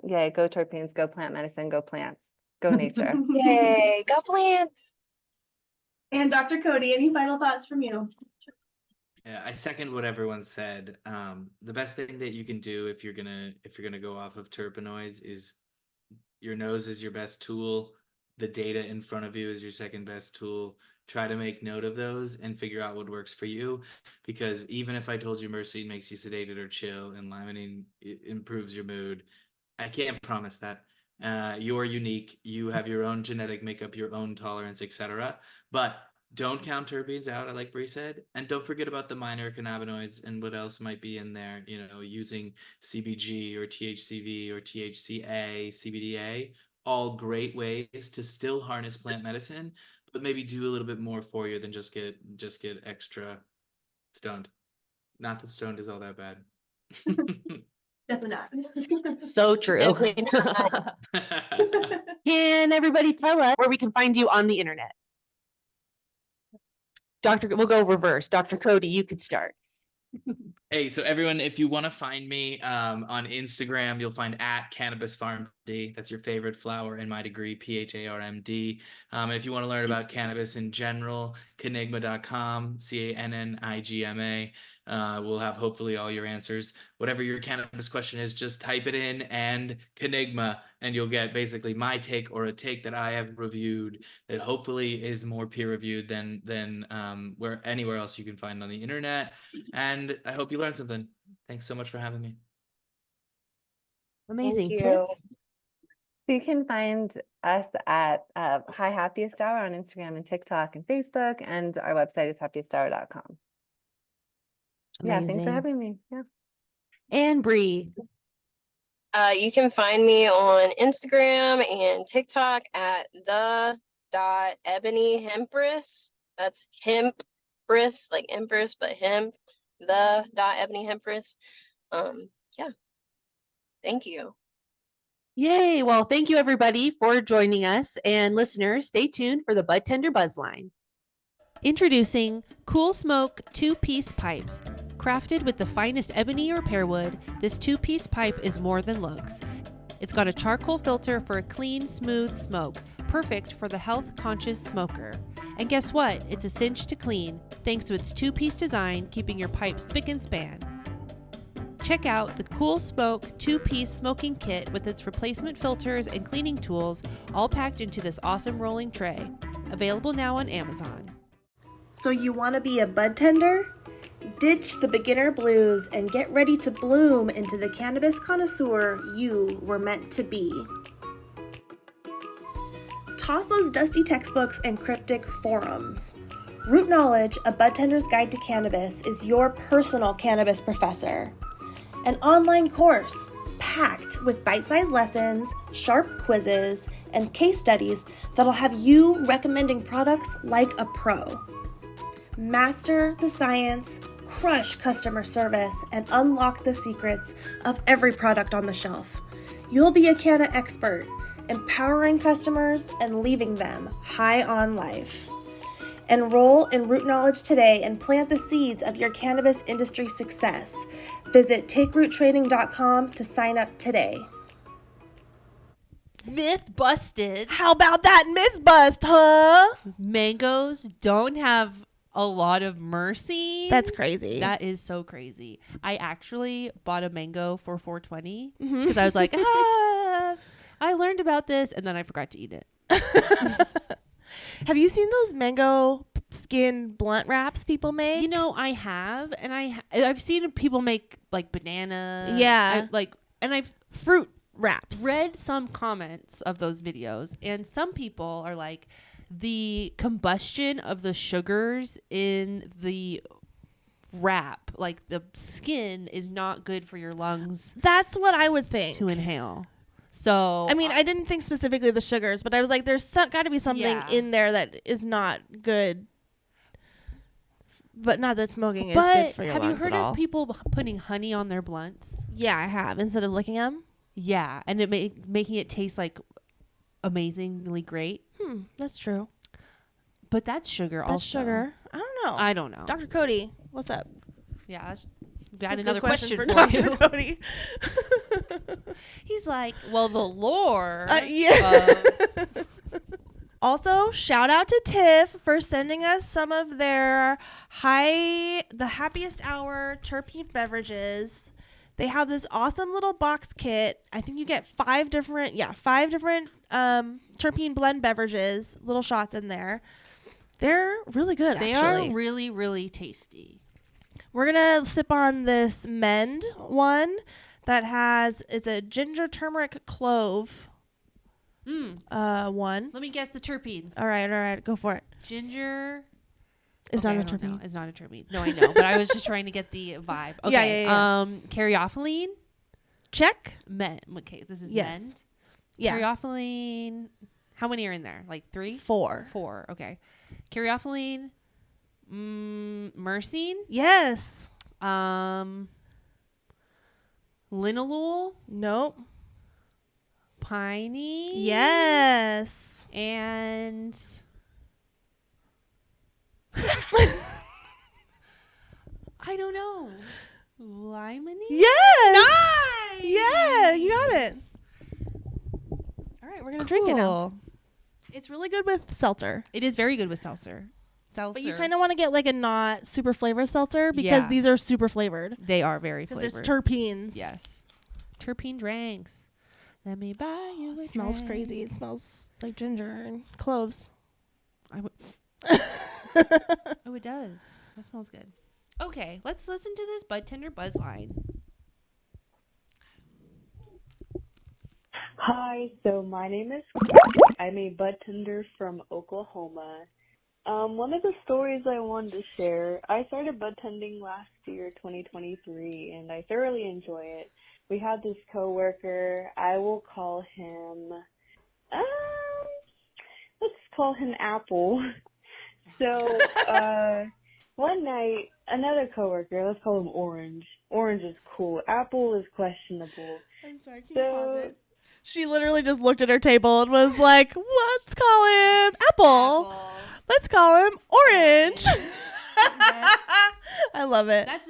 yeah, go terpenes, go plant medicine, go plants, go nature. Yay, go plants. And Dr. Codi, any final thoughts from you? Yeah, I second what everyone said. The best thing that you can do if you're gonna go off of terpenoids is your nose is your best tool. The data in front of you is your second best tool. Try to make note of those and figure out what works for you. Because even if I told you myrcene makes you sedated or chill and limonene improves your mood, I can't promise that. You're unique. You have your own genetic makeup, your own tolerance, etc. But don't count terpenes out, like Bree said, and don't forget about the minor cannabinoids and what else might be in there. Using CBG or THCV or THCA, CBDA, all great ways to still harness plant medicine, but maybe do a little bit more for you than just get extra stoned. Not that stoned is all that bad. Definitely not. So true. Definitely not. Can everybody tell us where we can find you on the internet? We'll go reverse. Dr. Codi, you could start. Hey, so everyone, if you want to find me on Instagram, you'll find @CannabisPharmD. That's your favorite flower in my degree, PHARMD. And if you want to learn about cannabis in general, canigma.com, CANNIGMA. We'll have hopefully all your answers. Whatever your cannabis question is, just type it in and Canigma, and you'll get basically my take or a take that I have reviewed that hopefully is more peer reviewed than anywhere else you can find on the internet. And I hope you learned something. Thanks so much for having me. Amazing. Thank Tiff? you. So you can find us at Hi Happiest Hour on Instagram and TikTok and Facebook, and our website is happiesthour.com. Yeah, thanks for Amazing. having me. Yeah. And Bree. You can find me on Instagram and TikTok at the.ebonyhempress. That's hempress, like empress, but hemp. The.ebonyhempress. Yeah. Thank you. Yay. Well, thank you everybody for joining us. And listeners, stay tuned for the Bud Tender Buzzline. Introducing Cool Smoke 2-piece pipes. Crafted with the finest ebony or pearwood, this 2-piece pipe is more than looks. It's got a charcoal filter for a clean, smooth smoke, perfect for the health-conscious smoker. And guess what? It's a cinch to clean, thanks to its 2-piece design, keeping your pipe spick and span. Check out the Cool Smoke 2-piece smoking kit with its replacement filters and cleaning tools, all packed into this awesome rolling tray. Available now on Amazon. So you want to be a bud tender? Ditch the beginner blues and get ready to bloom into the cannabis connoisseur you were meant to be. Toss those dusty textbooks and cryptic forums. Root Knowledge, a bud tender's guide to cannabis, is your personal cannabis professor. An online course packed with bite-sized lessons, sharp quizzes, and case studies that'll have you recommending products like a pro. Master the science, crush customer service, and unlock the secrets of every product on the shelf. You'll be a canna expert, empowering customers and leaving them high on life. Enroll in Root Knowledge today and plant the seeds of your cannabis industry success. Visit takeroottraining.com to sign up today. Myth busted. How about that myth bust, huh? Mangoes don't have a lot of mercy. That's crazy. That is so crazy. I actually bought a mango for $4.20 because I was like, I learned about this, and then I forgot to eat it. Have you seen those mango skin blunt wraps people make? You know, I have, and I've seen people make like banana. Yeah. I've Fruit wraps. read some comments of those videos, and some people are like, the combustion of the sugars in the wrap, like the skin, is not good for your lungs That's what I would think. to inhale. So I mean, I didn't think specifically the sugars, but I was like, there's got to be something Yeah. in there that is not good. But not that smoking is but good for your have you lungs heard at all. of people putting honey on their blunts? Yeah, I have. Instead of licking them. Yeah, and it making it taste like amazingly great. That's true. But that's sugar also. That's sugar. I don't know. I don't know. Dr. Cody, what's up? Yeah, That's got a good another question for Dr. you. Cody. He's like, well, the lore. Yeah. Also, shout out to Tiff for sending us some of their the happiest hour terpene beverages. They have this awesome little box kit. I think you get 5 different terpene blend beverages, little shots in there. They're really good, They actually. are really, really tasty. We're going to sip on this Mend one that it's a ginger, turmeric, clove one. Let me guess the terpenes. All right, go for it. Ginger. It's Okay, not a I don't know. terpene. It's not a terpene. No, I know, but I was just trying to get the vibe. Okay. Yeah. Caryophyllene. Check. Okay, this is Yes. Mend. Yeah. Caryophyllene. How many are in there? Like 3? 4. 4. Okay. Caryophyllene. Myrcene. Yes. Linalool. Nope. Piney. Yes. And I don't know. Limonene? Yes. Nice. Yeah, you got it. All right, we're going to drink it now. Cool. It's really good with seltzer. It is very good with seltzer. But you kind of want to get like a not super flavored seltzer because Yeah. these are super flavored. They are very Because flavored. there's terpenes. Yes. Terpene drinks. Let me buy you a It smells drink. crazy. It smells like ginger and cloves. Oh, it does. That smells good. Okay, let's listen to this Bud Tender Buzzline. Hi, so my name is I'm a budtender from Oklahoma. One of the stories I wanted to share, I started budtending last year, 2023, and I thoroughly enjoy it. we had this coworker. I will call him, let's call him Apple. So, one night, another coworker, let's call him Orange. Orange is cool. Apple is questionable. I'm sorry, can you pause it? She literally just looked at her table and was like, let's call him Apple. Let's call him Orange. I love it. That's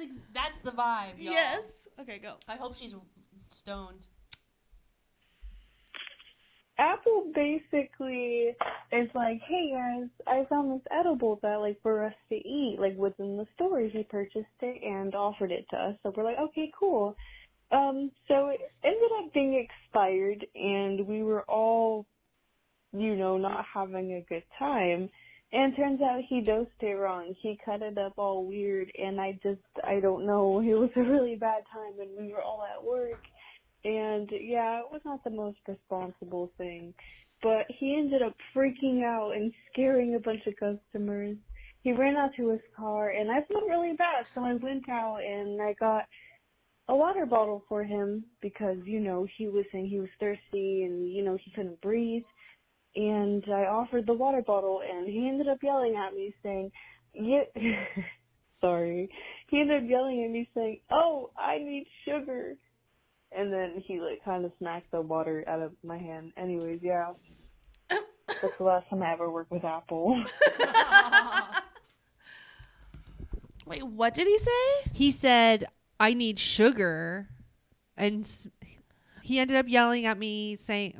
the vibe, y'all. Yes. Okay, go. I hope she's stoned. Apple basically is like, hey guys, I found this edible that like for us to eat, like within the store. He purchased it and offered it to us. So we're like, okay, cool. So it ended up being expired and we were all, not having a good time. And turns out he dosed it wrong. He cut it up all weird and I don't know. It was a really bad time and we were all at work. And yeah, it was not the most responsible thing, but he ended up freaking out and scaring a bunch of customers. He ran out to his car and I felt really bad. So I went out and I got a water bottle for him because, he was saying he was thirsty and, he couldn't breathe. And I offered the water bottle and he ended up yelling at me saying, sorry. He ended up yelling at me saying, oh, I need sugar. And then he kind of smacked the water out of my hand. Anyways, yeah. That's the last time I ever worked with Apple. Wait, what did he say? He said, I need sugar. And he ended up yelling at me saying,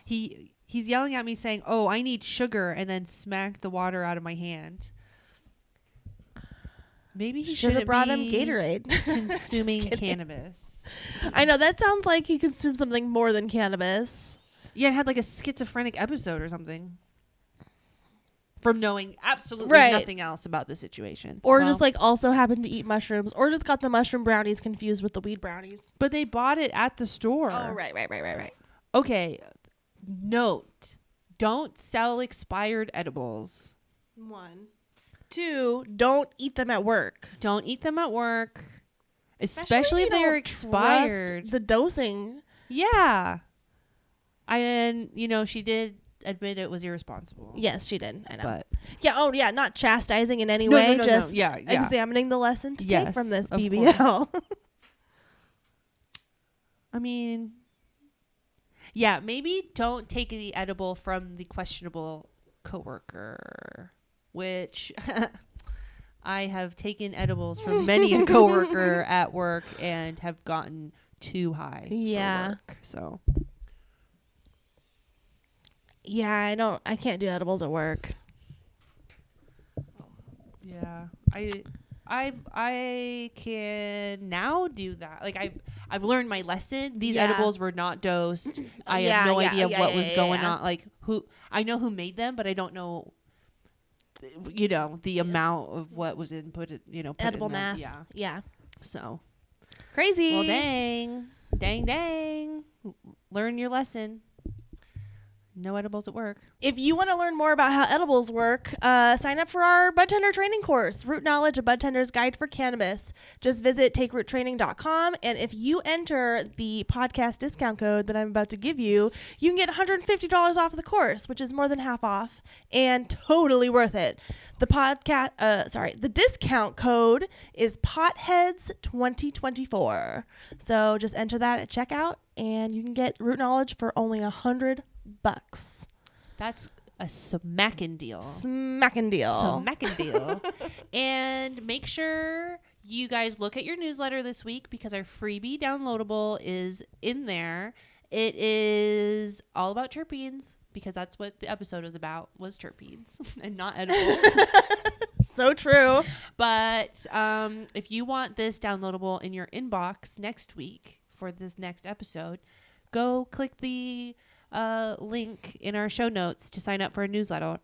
he's yelling at me saying, oh, I need sugar. And then smacked the water out of my hand. Maybe he should have brought him Gatorade. Consuming cannabis. I know, that sounds like he consumed something more than cannabis. Yeah, it had like a schizophrenic episode or something. From knowing absolutely nothing else about the situation. Or just also happened to eat mushrooms. Or just got the mushroom brownies confused with the weed brownies. But they bought it at the store. Oh, right. Okay, note. Don't sell expired edibles. 1. 2, don't eat them at work. Don't eat them at work. Especially if they're expired. The dosing. Yeah. And, she did admit it was irresponsible. Yes, she did. I know. But yeah, not chastising in any way. Just Yeah. examining the lesson to take from this of BBL. I mean, yeah, maybe don't take the edible from the questionable coworker, which I have taken edibles from many a coworker at work and have gotten too high. Yeah. For work, so. Yeah, I can't do edibles at work. Yeah. I can now do that. Like I've learned my lesson. These edibles were not dosed. I have no idea what was going on. Like I know who made them, but I don't know the amount of what was put edible in math. Them. Yeah. So crazy. Well, dang. Learn your lesson. No edibles at work. If you want to learn more about how edibles work, sign up for our budtender training course, Root Knowledge, a Budtender's Guide for Cannabis. Just visit takeroottraining.com, and if you enter the podcast discount code that I'm about to give you, you can get $150 off of the course, which is more than half off and totally worth it. The discount code is POTHEADS2024. So just enter that at checkout, and you can get Root Knowledge for only $100. That's a smackin' deal. And make sure you guys look at your newsletter this week because our freebie downloadable is in there. It is all about terpenes because that's what the episode was terpenes and not edibles. So true. But if you want this downloadable in your inbox next week for this next episode, go click the link in our show notes to sign up for a newsletter.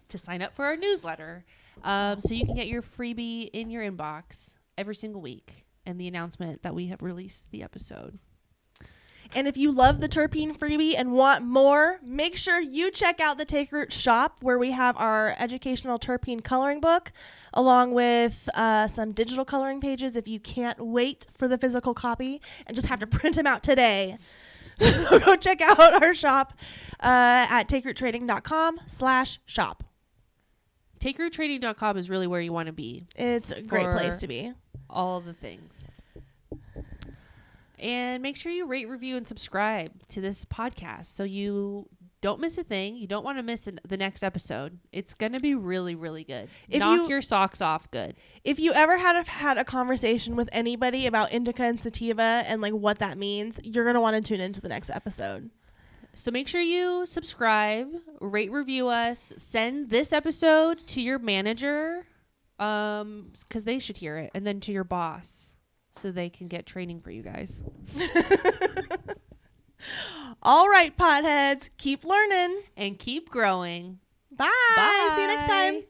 To sign up for our newsletter, so you can get your freebie in your inbox every single week and the announcement that we have released the episode. And if you love the terpene freebie and want more, make sure you check out the Take Root shop where we have our educational terpene coloring book along with some digital coloring pages if you can't wait for the physical copy and just have to print them out today. So go check out our shop at takeroottraining.com/shop. TakeRootTrading.com is really where you want to be. It's a great place to be. All the things. And make sure you rate, review, and subscribe to this podcast so you don't miss a thing. You don't want to miss the next episode. It's going to be really, really good. Knock your socks off good. If you ever had a conversation with anybody about indica and sativa and like what that means, you're going to want to tune into the next episode. So make sure you subscribe, rate, review us, send this episode to your manager because they should hear it, and then to your boss so they can get training for you guys. All right, potheads, keep learning and keep growing. Bye. See you next time.